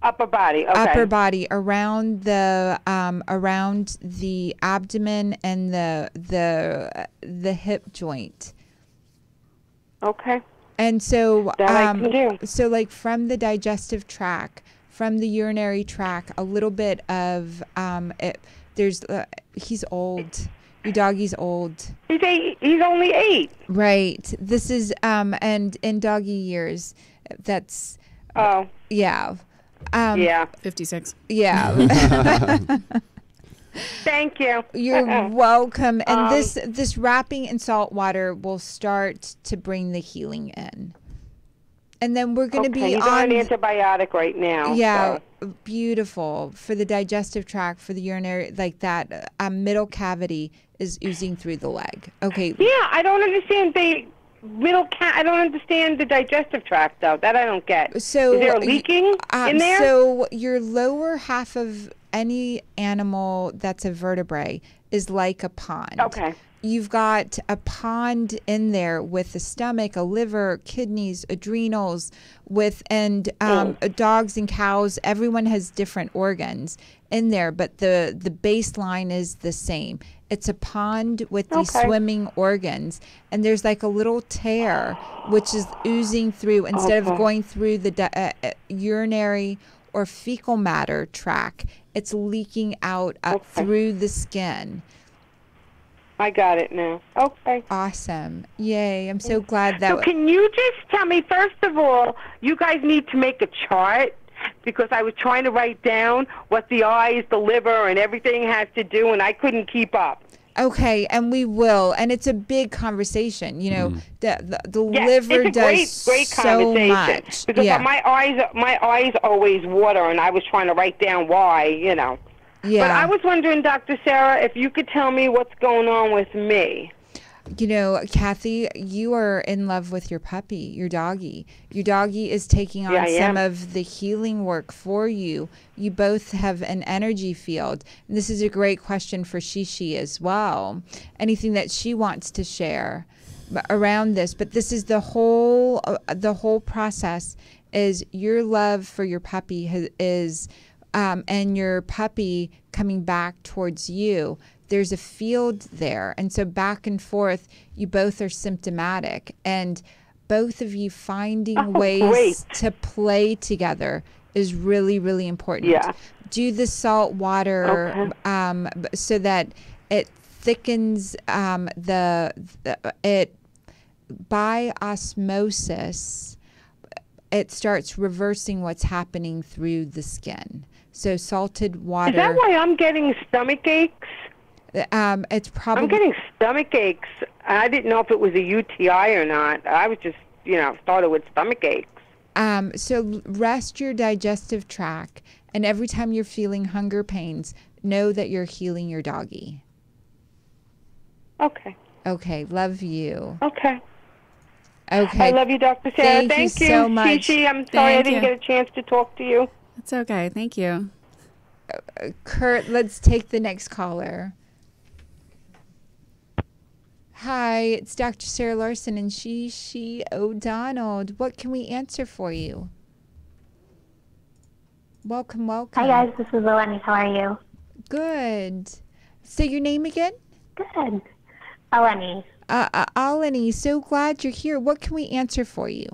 Upper body. Okay. upper body around the abdomen and the hip joint. Okay. And so, That I can do. so like from the digestive tract, from the urinary tract, a little bit of he's old. Your doggy's old. He's 8. He's only 8. Right. This is and in doggy years, that's Oh. yeah. Yeah. 56. Yeah. Thank you. You're welcome. And this wrapping in salt water will start to bring the healing in. And then we're going to be He's on an antibiotic right now. yeah, so. beautiful for the digestive tract, for the urinary, like that middle cavity is oozing through the leg. Okay. Yeah, I don't understand I don't understand the digestive tract though. That I don't get. So is there a leaking in there? So your lower half of any animal that's a vertebrae is like a pond. Okay. you've got a pond in there with the stomach, a liver, kidneys, adrenals, dogs and cows. Everyone has different organs in there, but the baseline is the same. It's a pond with these swimming organs, and there's like a little tear which is oozing through instead of going through the urinary or fecal matter tract. It's leaking out up through the skin. I got it now. Okay. Awesome. Yay. I'm so glad that... So can you just tell me, first of all, you guys need to make a chart, because I was trying to write down what the eyes, the liver, and everything has to do, and I couldn't keep up. Okay, and we will. And it's a big conversation. You know, the Yes, liver it's a does great so conversation. much. Because my eyes always water, and I was trying to write down why, you know. Yeah. But I was wondering, Dr. Sarah, if you could tell me what's going on with me. You know, Kathy, you are in love with your puppy, your doggy. Your doggy is taking on some of the healing work for you. You both have an energy field. And this is a great question for Shishi as well. Anything that she wants to share around this. But this is the whole process is your love for your puppy and your puppy coming back towards you. There's a field there. And so back and forth, you both are symptomatic. And both of you finding ways to play together is really, really important. Yeah. Do the salt water so that it thickens it by osmosis. It starts reversing what's happening through the skin. So salted water. Is that why I'm getting stomach aches? It's probably... I'm getting stomach aches. I didn't know if it was a UTI or not. I was just, started with stomach aches. So rest your digestive tract, and every time you're feeling hunger pains, know that you're healing your doggy. Okay. Okay, love you. Okay. Okay. I love you, Dr. Sarah. Thank you so much. Shishi, I'm sorry I didn't get a chance to talk to you. It's okay. Thank you. Kurt, let's take the next caller. Hi, it's Dr. Sarah Larsen and Shishi O'Donnell. What can we answer for you? Welcome. Hi, guys. This is Eleni. How are you? Good. Say your name again? Good. Eleni. Eleni, so glad you're here. What can we answer for you?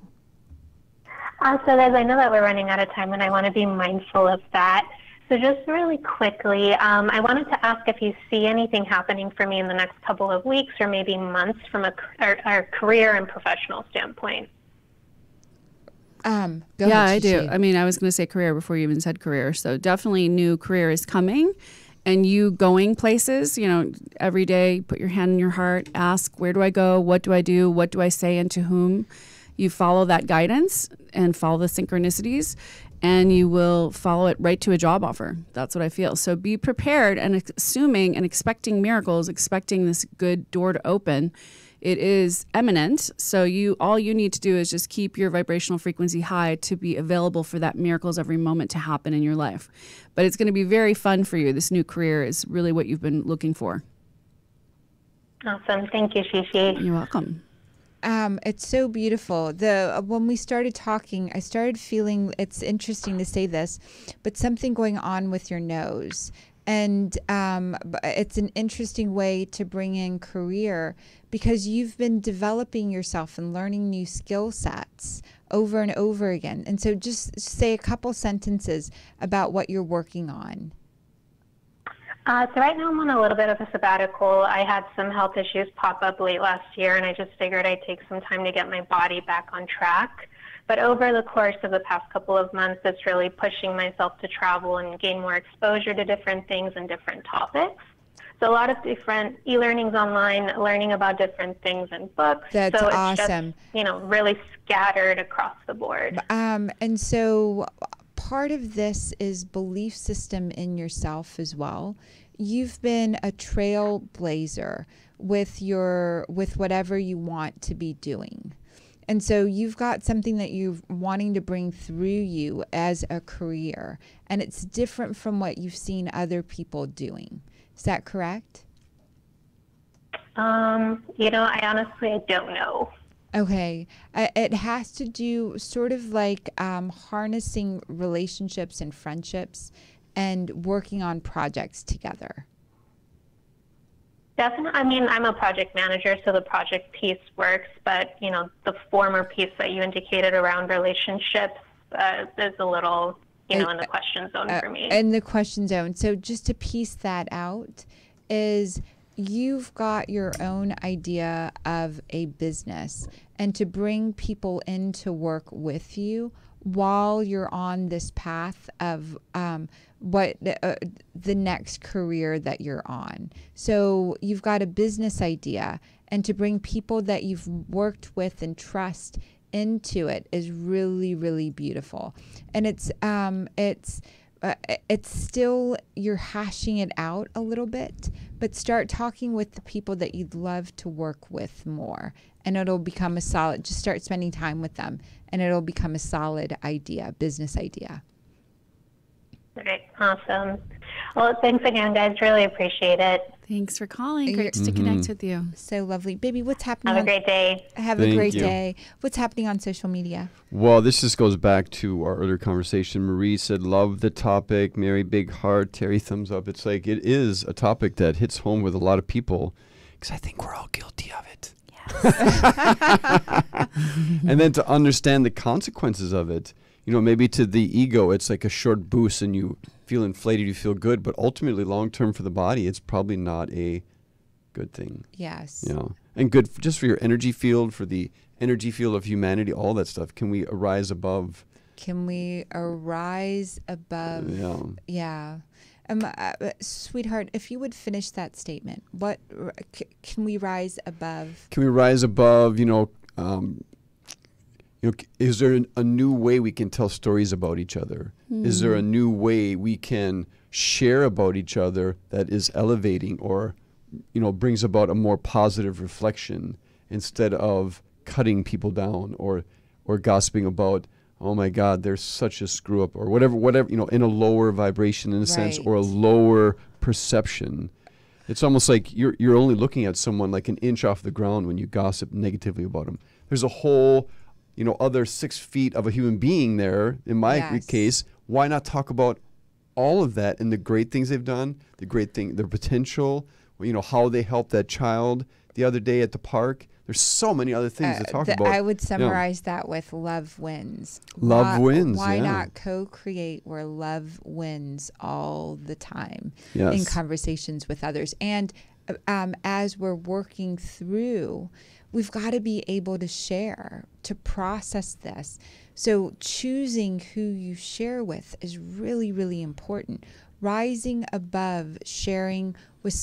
So, guys, I know that we're running out of time, and I want to be mindful of that. So just really quickly, I wanted to ask if you see anything happening for me in the next couple of weeks or maybe months from our career and professional standpoint. Go ahead, I do. Shishi. I mean, I was going to say career before you even said career. So definitely new career is coming, and you going places, every day, put your hand in your heart, ask, where do I go? What do I do? What do I say and to whom? You follow that guidance and follow the synchronicities, and you will follow it right to a job offer. That's what I feel. So be prepared and assuming and expecting miracles, expecting this good door to open. It is imminent. So all you need to do is just keep your vibrational frequency high to be available for that miracles every moment to happen in your life. But it's going to be very fun for you. This new career is really what you've been looking for. Awesome. Thank you, Shishi. You're welcome. It's so beautiful. When we started talking, I started feeling, it's interesting to say this, but something going on with your nose. And it's an interesting way to bring in career because you've been developing yourself and learning new skill sets over and over again. And so just say a couple sentences about what you're working on. So right now I'm on a little bit of a sabbatical. I had some health issues pop up late last year, and I just figured I'd take some time to get my body back on track. But over the course of the past couple of months, it's really pushing myself to travel and gain more exposure to different things and different topics. So a lot of different e-learnings online, learning about different things and books. That's so it's awesome. Just, really scattered across the board. And so part of this is belief system in yourself as well. You've been a trailblazer with whatever you want to be doing. And so you've got something that you're wanting to bring through you as a career, and it's different from what you've seen other people doing. Is that correct? I honestly don't know. Okay. It has to do sort of like harnessing relationships and friendships and working on projects together. Definitely. I mean, I'm a project manager, so the project piece works, but, the former piece that you indicated around relationships is a little, in the question zone for me. In the question zone. So just to piece that out is you've got your own idea of a business, and to bring people in to work with you while you're on this path of what the next career that you're on. So you've got a business idea, and to bring people that you've worked with and trust into it is really, really beautiful. And it's still, you're hashing it out a little bit, but start talking with the people that you'd love to work with more, and it'll become a solid, just start spending time with them, and it'll become a solid idea, business idea. Great. Awesome. Well, thanks again, guys. Really appreciate it. Thanks for calling. Great to connect with you. So lovely. Baby, what's happening? Have a great day. Have a great day. What's happening on social media? Well, this just goes back to our earlier conversation. Marie said, love the topic. Mary, big heart. Terry, thumbs up. It's like, it is a topic that hits home with a lot of people, because I think we're all guilty of it. Yes. And then to understand the consequences of it, maybe to the ego, it's like a short boost and you feel inflated, you feel good, but ultimately long-term for the body, it's probably not a good thing. Yes. And good just for your energy field, for the energy field of humanity, all that stuff. Can we arise above? Can we arise above? Yeah. Sweetheart, if you would finish that statement, what can we rise above? Can we rise above, is there a new way we can tell stories about each other? Is there a new way we can share about each other that is elevating or, brings about a more positive reflection instead of cutting people down or gossiping about, oh my God, there's such a screw up or whatever, in a lower vibration in a sense, or a lower perception. It's almost like you're only looking at someone like an inch off the ground when you gossip negatively about them. There's a whole other 6 feet of a human being there. In my case, why not talk about all of that and the great things they've done, their potential, how they helped that child the other day at the park. There's so many other things to talk about. I would summarize that with love wins. Love wins. Why not co-create where love wins all the time in conversations with others? And as we're working through, we've got to be able to share, to process this. So choosing who you share with is really, really important. Rising above, sharing with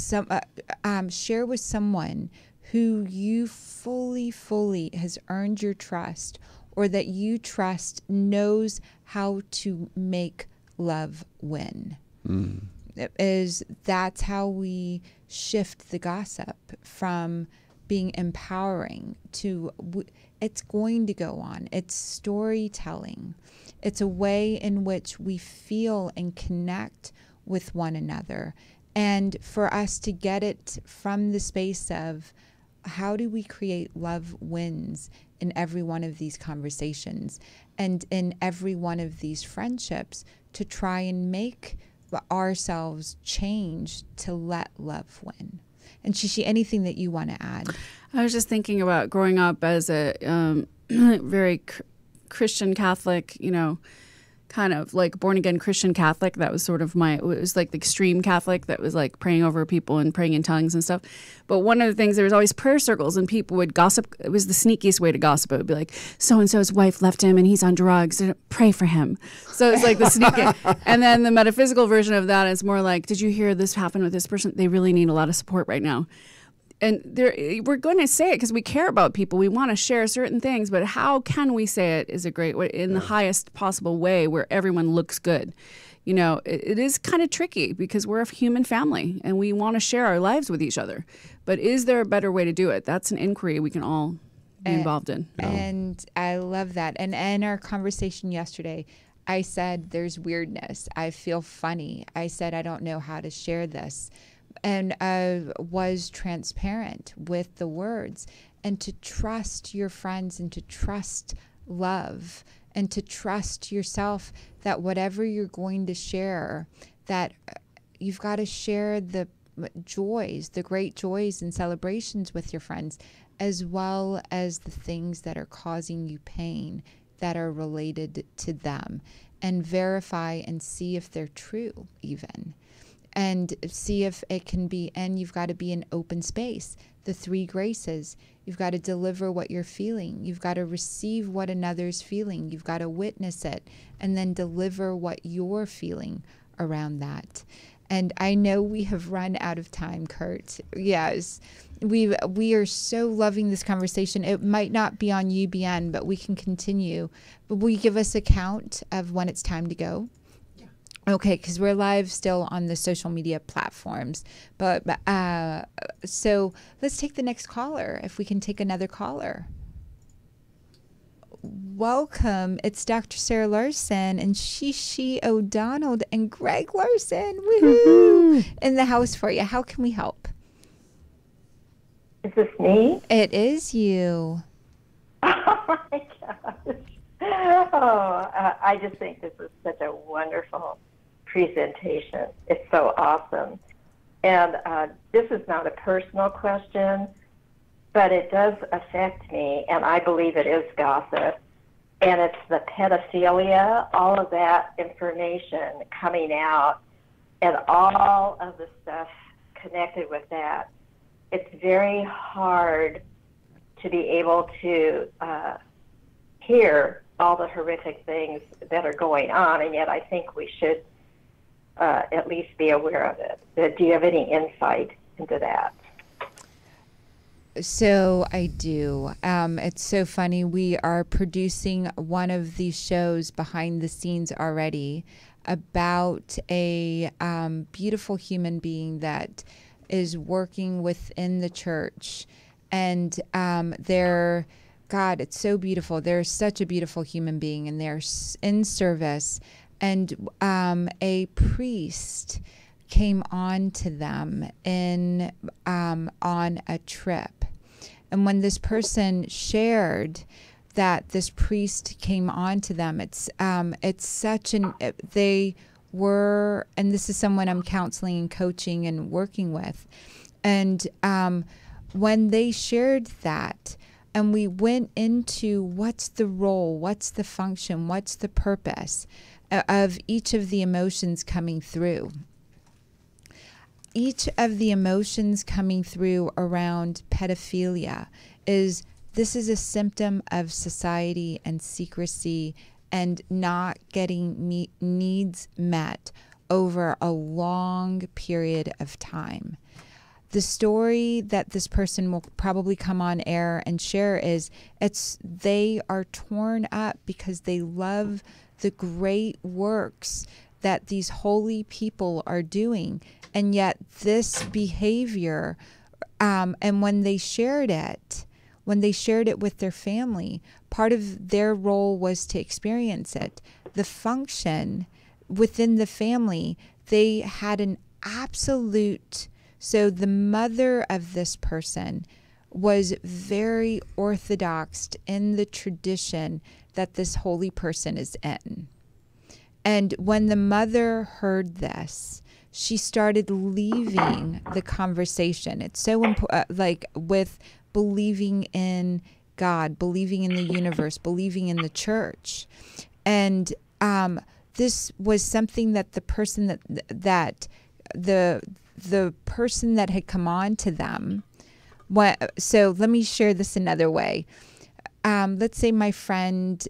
share with someone who you fully has earned your trust, or that you trust knows how to make love win. That's how we shift the gossip from being empowering to it's going to go on. It's storytelling. It's a way in which we feel and connect with one another. And for us to get it from the space of how do we create love wins in every one of these conversations and in every one of these friendships, to try and make ourselves change to let love win. And Shishi, anything that you want to add? I was just thinking about growing up as a very Christian Catholic, kind of like born again Christian Catholic. That was sort of it was like the extreme Catholic that was like praying over people and praying in tongues and stuff. But one of the things, there was always prayer circles and people would gossip. It was the sneakiest way to gossip. It would be like, so-and-so's wife left him and he's on drugs. Pray for him. So it's like the sneaky. And then the metaphysical version of that is more like, did you hear this happen with this person? They really need a lot of support right now. And we're going to say it because we care about people. We want to share certain things, but how can we say it is a great way, in the highest possible way where everyone looks good. It is kind of tricky because we're a human family and we want to share our lives with each other. But is there a better way to do it? That's an inquiry we can all be involved in. And I love that. And in our conversation yesterday, I said, there's weirdness. I feel funny. I said, I don't know how to share this. was transparent with the words, and to trust your friends and to trust love and to trust yourself that whatever you're going to share, that you've got to share the joys, the great joys and celebrations with your friends, as well as the things that are causing you pain that are related to them, and verify and see if they're true even, and see if it can be. And you've got to be in open space. The 3 graces. You've got to deliver what you're feeling. You've got to receive what another's feeling. You've got to witness it and then deliver what you're feeling around that. And I know we have run out of time, Kurt. Yes, we are so loving this conversation. It might not be on UBN, but we can continue. But will you give us a count of when it's time to go? Okay, because we're live still on the social media platforms. But so let's take the next caller, if we can take another caller. Welcome. It's Dr. Sarah Larsen and Shishi O'Donnell and Greg Larsen. Woohoo! In the house for you. How can we help? Is this me? It is you. Oh my gosh. Oh, I just think this is such a wonderful presentation. It's so awesome. And this is not a personal question, but it does affect me, and I believe it is gossip. And it's the pedophilia, all of that information coming out, and all of the stuff connected with that. It's very hard to be able to hear all the horrific things that are going on, and yet I think we should at least be aware of it. Do you have any insight into that? So I do. It's so funny. We are producing one of these shows behind the scenes already about a beautiful human being that is working within the church. And God, it's so beautiful. They're such a beautiful human being, and they're in service. And a priest came on to them on a trip. And when this person shared that this priest came on to them, it's such they were, and this is someone I'm counseling and coaching and working with. And when they shared that, and we went into what's the role, what's the function, what's the purpose of each of the emotions coming through. Each of the emotions coming through around pedophilia is a symptom of society and secrecy and not getting needs met over a long period of time. The story that this person will probably come on air and share is they are torn up because they love the great works that these holy people are doing, and yet this behavior, and when they shared it with their family, part of their role was to experience it. The function within the family, they had an absolute. So the mother of this person was very orthodox in the tradition that this holy person is in. And when the mother heard this, she started leaving the conversation. It's so important, like with believing in God, believing in the universe, believing in the church. And this was something that the person the person that had come on to them. So let me share this another way. Let's say my friend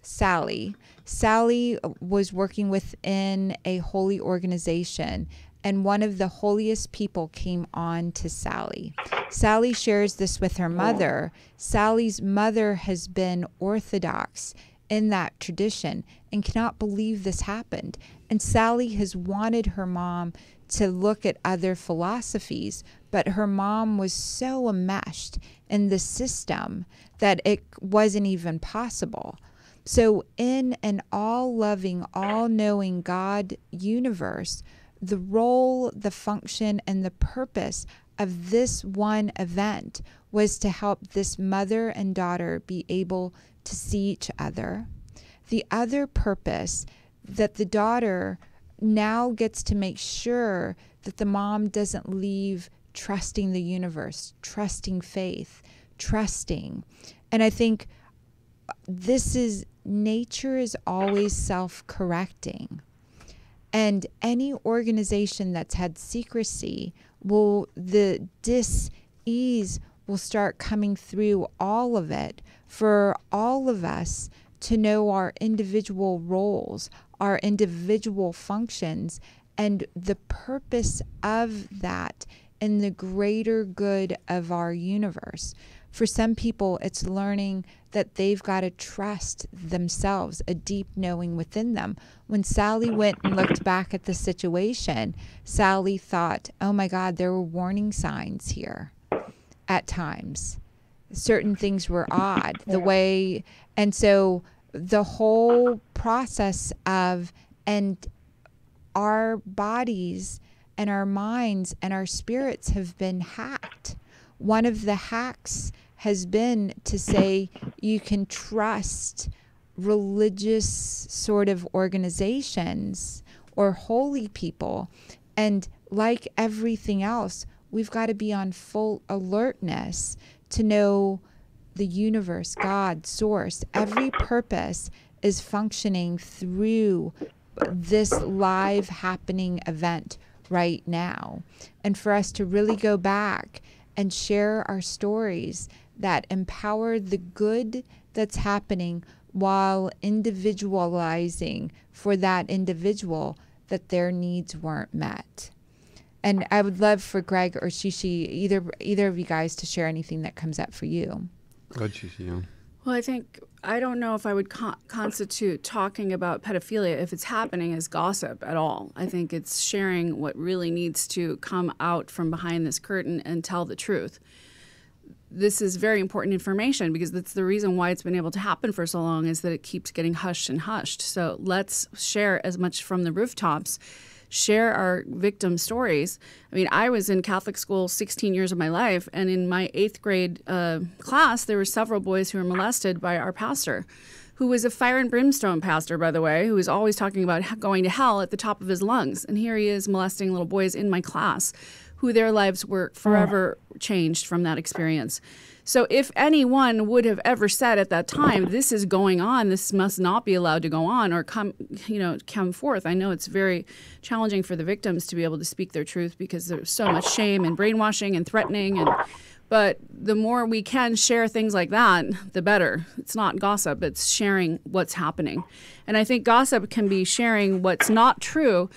Sally. Sally was working within a holy organization, and one of the holiest people came on to Sally. Sally shares this with her mother. Sally's mother has been Orthodox in that tradition and cannot believe this happened. And Sally has wanted her mom to look at other philosophies, but her mom was so enmeshed in the system that it wasn't even possible. So in an all-loving, all-knowing God universe, the role, the function, and the purpose of this one event was to help this mother and daughter be able to see each other. The other purpose, that the daughter now gets to make sure that the mom doesn't leave trusting the universe, trusting faith, trusting. And I think nature is always self-correcting. And any organization that's had secrecy, the dis-ease will start coming through all of it for all of us to know our individual roles, our individual functions, and the purpose of that in the greater good of our universe. For some people, it's learning that they've got to trust themselves, a deep knowing within them. When Sally went and looked back at the situation, Sally thought, oh my God, there were warning signs here at times. Certain things were odd. And so the whole process of, and our bodies and our minds and our spirits have been hacked. One of the hacks has been to say you can trust religious sort of organizations or holy people. And like everything else, we've got to be on full alertness to know the universe, God, source, every purpose is functioning through this live happening event right now. And for us to really go back and share our stories that empower the good that's happening while individualizing for that individual that their needs weren't met. And I would love for Greg or Shishi, either of you guys, to share anything that comes up for you. Go ahead, Shishi. Yeah. Well, I don't know if I would constitute talking about pedophilia, if it's happening, as gossip at all. I think it's sharing what really needs to come out from behind this curtain and tell the truth. This is very important information because that's the reason why it's been able to happen for so long, is that it keeps getting hushed and hushed. So let's share as much from the rooftops, share our victim stories. I mean, I was in Catholic school 16 years of my life, and in my 8th grade class, there were several boys who were molested by our pastor, who was a fire and brimstone pastor, by the way, who was always talking about going to hell at the top of his lungs. And here he is molesting little boys in my class, who their lives were forever changed from that experience. So if anyone would have ever said at that time, this is going on, this must not be allowed to go on, or come forth. I know it's very challenging for the victims to be able to speak their truth because there's so much shame and brainwashing and threatening. But the more we can share things like that, the better. It's not gossip, it's sharing what's happening. And I think gossip can be sharing what's not true.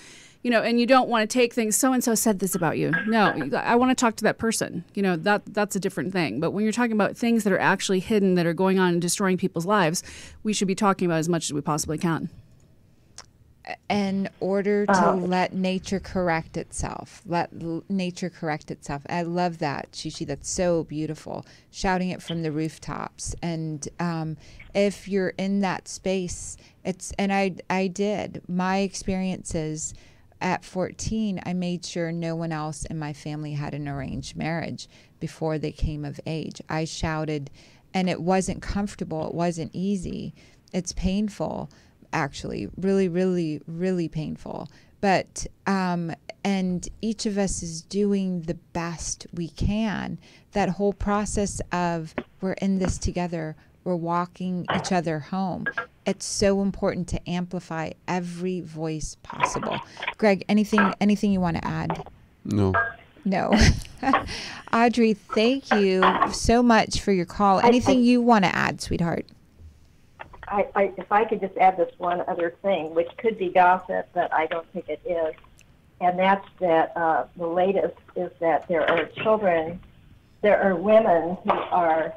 And you don't want to take things, so-and-so said this about you. No, I want to talk to that person. That's a different thing. But when you're talking about things that are actually hidden, that are going on and destroying people's lives, we should be talking about as much as we possibly can. In order to let nature correct itself. Let nature correct itself. I love that, Shishi. That's so beautiful. Shouting it from the rooftops. And if you're in that space, I did. My experiences at 14, I made sure no one else in my family had an arranged marriage before they came of age. I shouted, and it wasn't comfortable. It wasn't easy. It's painful, actually, really, really, really painful. But, and each of us is doing the best we can. That whole process of we're in this together, we're walking each other home. It's so important to amplify every voice possible. Greg, anything you want to add? No. Audrey, thank you so much for your call. Anything you want to add, sweetheart? If I could just add this one other thing, which could be gossip, but I don't think it is, and that's that the latest is that there are women who are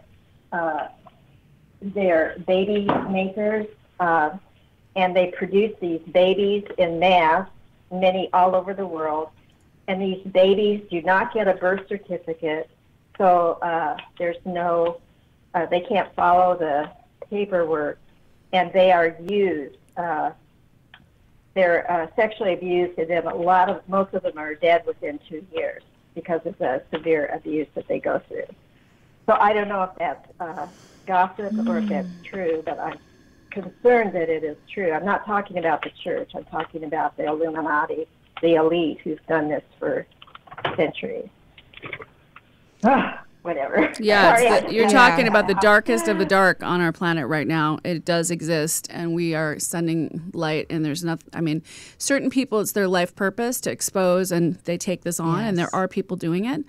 they're baby makers, and they produce these babies in mass, many all over the world, and these babies do not get a birth certificate, so there's no, they can't follow the paperwork, and they are used they're sexually abused, and then most of them are dead within 2 years because of the severe abuse that they go through. So I don't know if that's gossip or if that's true, but I'm concerned that it is true. I'm not talking about the church. I'm talking about the Illuminati, the elite who's done this for centuries. Whatever. Yeah, Sorry, you're talking about the darkest of the dark on our planet right now. It does exist, and we are sending light. And there's nothing. I mean, certain people, it's their life purpose to expose, and they take this on. And there are people doing it.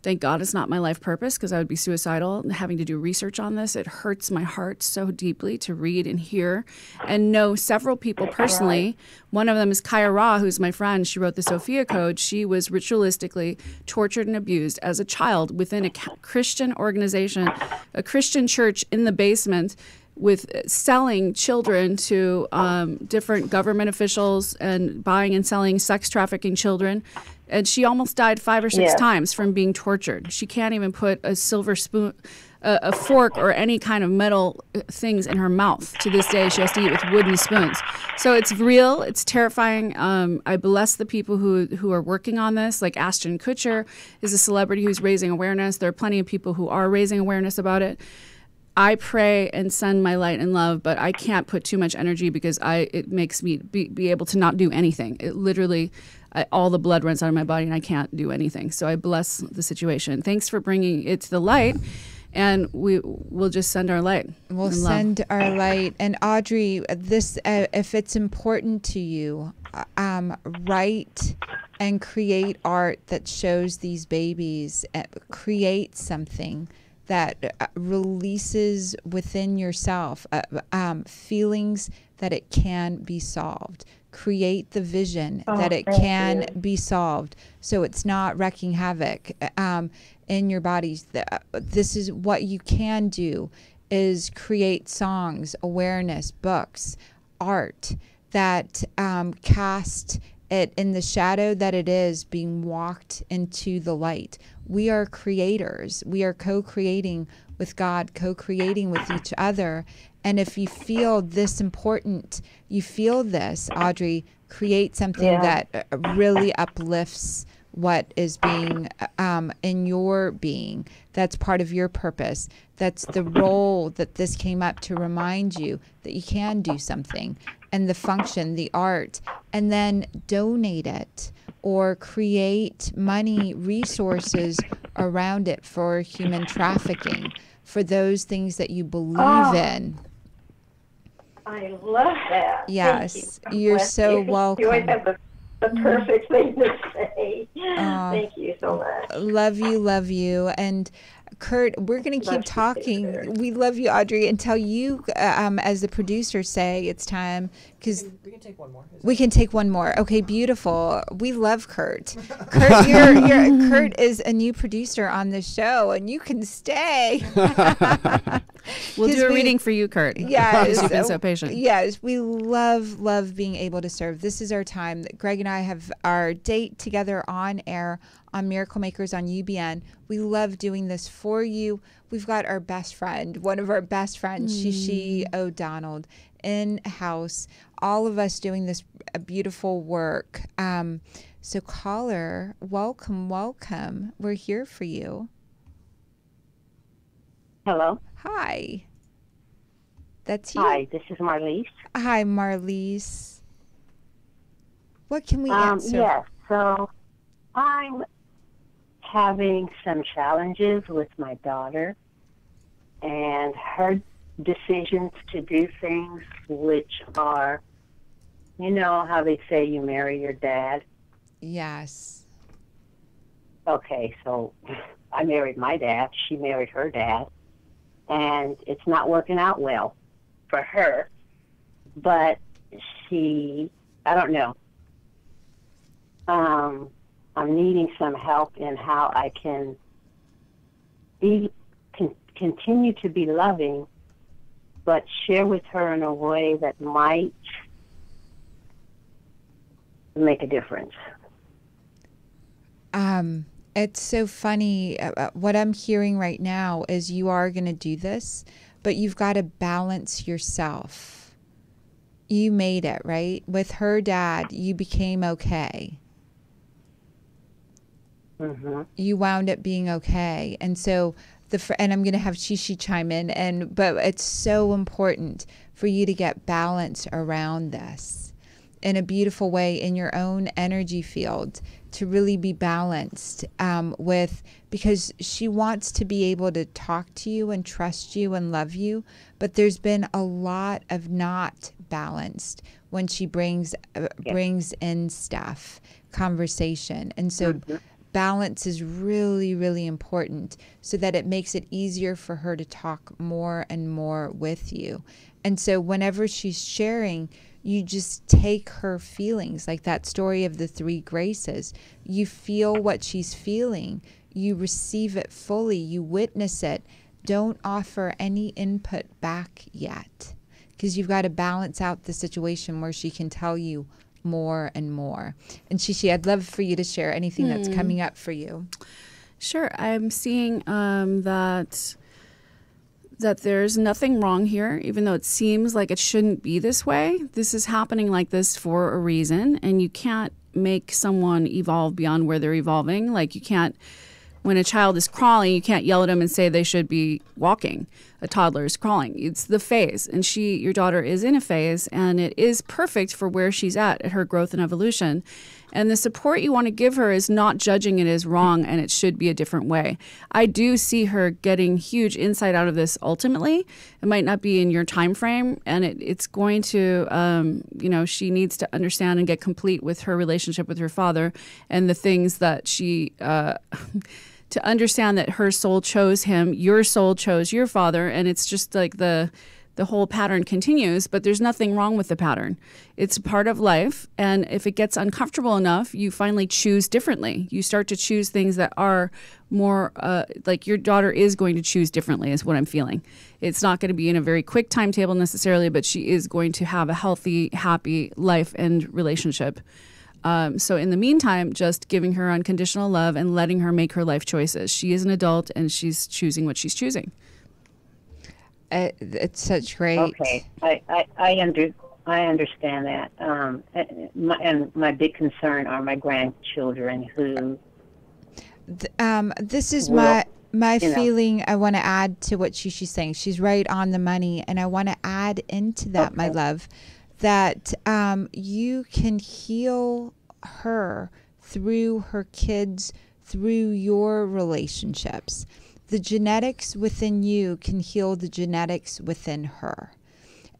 Thank God it's not my life purpose, because I would be suicidal having to do research on this. It hurts my heart so deeply to read and hear and know several people personally. One of them is Kaya Ra, who's my friend. She wrote the Sophia Code. She was ritualistically tortured and abused as a child within a Christian organization, a Christian church in the basement, with selling children to different government officials and buying and selling sex trafficking children. And she almost died 5 or 6 times from being tortured. She can't even put a silver spoon, a fork, or any kind of metal things in her mouth. To this day, she has to eat with wooden spoons. So it's real. It's terrifying. I bless the people who are working on this. Like Ashton Kutcher is a celebrity who's raising awareness. There are plenty of people who are raising awareness about it. I pray and send my light and love, but I can't put too much energy because it makes me be able to not do anything. It literally, all the blood runs out of my body and I can't do anything. So I bless the situation. Thanks for bringing it to the light, and we'll just send our light. We'll send our light. And Audrey, this, if it's important to you, write and create art that shows these babies. Create something that releases within yourself feelings that it can be solved. Create the vision that it can be solved, so it's not wreaking havoc in your bodies. This is what you can do, is create songs, awareness, books, art that cast it in the shadow that it is being walked into the light. We are creators. We are co-creating with God, co-creating with each other. And if you feel this important, you feel this, Audrey, create something that really uplifts what is being in your being. That's part of your purpose. That's the role that this came up to remind you that you can do something, and the function, the art, and then donate it or create money, resources around it for human trafficking, for those things that you believe in. I love that. Yes, you're so welcome. You always have the perfect thing to say. Thank you so much. Love you. And Kurt, we're going to keep talking. We love you, Audrey, until you, as the producer, say it's time. Because we can take one more. We can take one more. Okay, beautiful. We love Kurt. Kurt, Kurt is a new producer on the show, and you can stay. We'll do a reading for you, Kurt. Yes, you've been so patient. Yes, we love being able to serve. This is our time. Greg and I have our date together on air on Miracle Makers on UBN. We love doing this for you. We've got our best friend, one of our best friends, Shishi O'Donnell, in-house. All of us doing this beautiful work. So caller, welcome. We're here for you. Hello. Hi. That's you. Hi, this is Marlise. Hi, Marlise. What can we answer? Yes, so I'm having some challenges with my daughter and her decisions to do things which are, you know how they say you marry your dad? Yes. Okay, so I married my dad, she married her dad, and it's not working out well for her, but I don't know. I'm needing some help in how I can continue to be loving, but share with her in a way that might make a difference. It's so funny. What I'm hearing right now is you are going to do this, but you've got to balance yourself. You made it, right? With her dad, you became okay. Mm-hmm. You wound up being okay. And so and I'm going to have Shishi chime in, but it's so important for you to get balance around this in a beautiful way in your own energy field, to really be balanced because she wants to be able to talk to you and trust you and love you, but there's been a lot of not balanced when she brings in stuff, conversation. And so balance is really, really important, so that it makes it easier for her to talk more and more with you. And so whenever she's sharing, you just take her feelings, like that story of the 3 graces. You feel what she's feeling. You receive it fully. You witness it. Don't offer any input back yet, because you've got to balance out the situation where she can tell you more and more. And Shishi, I'd love for you to share anything that's coming up for you. Sure. I'm seeing that there's nothing wrong here, even though it seems like it shouldn't be this way. This is happening like this for a reason, and you can't make someone evolve beyond where they're evolving. Like, you can't, when a child is crawling, you can't yell at them and say they should be walking. A toddler is crawling. It's the phase, and your daughter is in a phase, and it is perfect for where she's at her growth and evolution. And the support you want to give her is not judging it as wrong and it should be a different way. I do see her getting huge insight out of this ultimately. It might not be in your time frame, and it's going to, she needs to understand and get complete with her relationship with her father and the things that she, to understand that her soul chose him, your soul chose your father, and it's just like the whole pattern continues, but there's nothing wrong with the pattern. It's part of life, and if it gets uncomfortable enough, you finally choose differently. You start to choose things that are more like your daughter is going to choose differently, is what I'm feeling. It's not going to be in a very quick timetable necessarily, but she is going to have a healthy, happy life and relationship. So in the meantime, just giving her unconditional love and letting her make her life choices. She is an adult, and she's choosing what she's choosing. It's such great. Okay, I understand that. And my big concern are my grandchildren who. This is my feeling. I want to add to what she's saying. She's right on the money, and I want to add into that, my love, that you can heal her through her kids, through your relationships. The genetics within you can heal the genetics within her.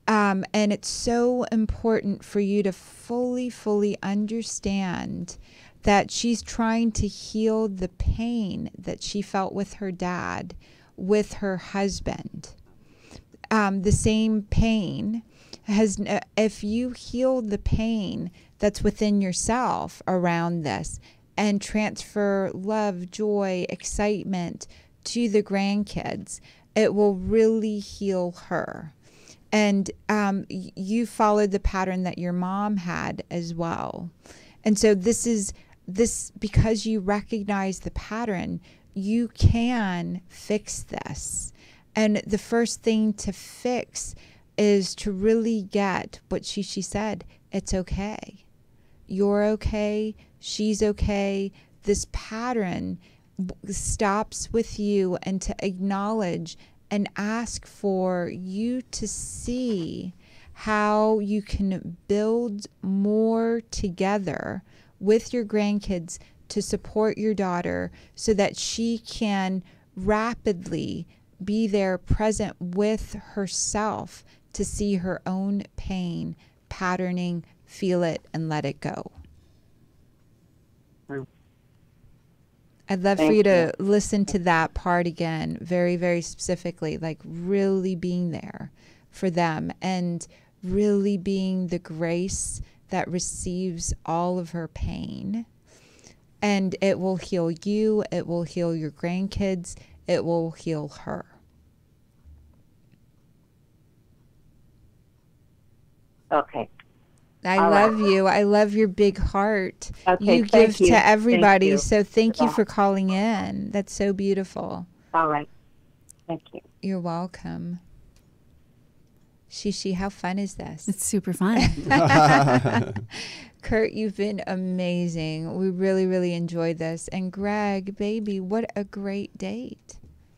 And it's so important for you to fully understand that she's trying to heal the pain that she felt with her dad, with her husband. The same pain if you heal the pain that's within yourself around this and transfer love, joy, excitement to the grandkids, it will really heal her. And you followed the pattern that your mom had as well. And so this because you recognize the pattern, you can fix this. And the first thing to fix is to really get what she said. It's okay. You're okay. She's okay. This pattern stops with you, and to acknowledge and ask for you to see how you can build more together with your grandkids to support your daughter so that she can rapidly be there present with herself to see her own pain, patterning, feel it, and let it go. I'd love for you to listen to that part again, very, very specifically, like really being there for them and really being the grace that receives all of her pain. And it will heal you, it will heal your grandkids, it will heal her. Okay. I love you. I love your big heart. Okay, you give thank you. to everybody. Thank you. So thank you for calling in. That's so beautiful. All right. Thank you. You're welcome. Shishi, how fun is this? It's super fun. Kurt, you've been amazing. We really, really enjoyed this. And Greg, baby, what a great date.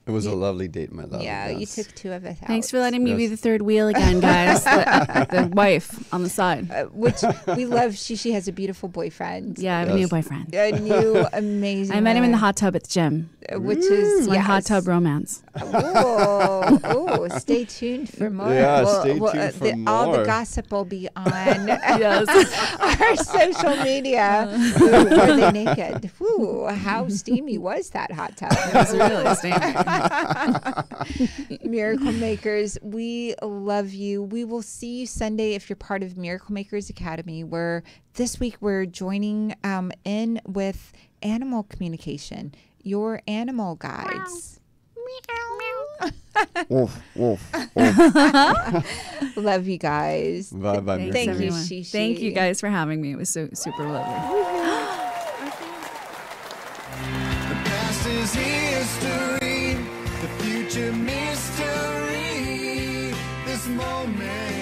It was a lovely date, my love. Yeah, yes. you took two of us out. Thanks for letting me be the third wheel again, guys. The wife on the side. Which we love. She has a beautiful boyfriend. Yeah, I have a new boyfriend. A new amazing. I met him in the hot tub at the gym. Which is my hot tub romance. Oh, stay tuned for more. Yeah, stay tuned for more. All the gossip will be on our social media. Were they naked? Ooh, how steamy was that hot tub? It was really steamy. Miracle Makers, we love you. We will see you Sunday if you're part of Miracle Makers Academy, where this week we're joining in with animal communication, your animal guides. Wolf, wolf, Love you guys. Bye-bye. Thank you, everyone. Shishi. Thank you guys for having me. It was so super lovely. The past is history, the future mystery. This moment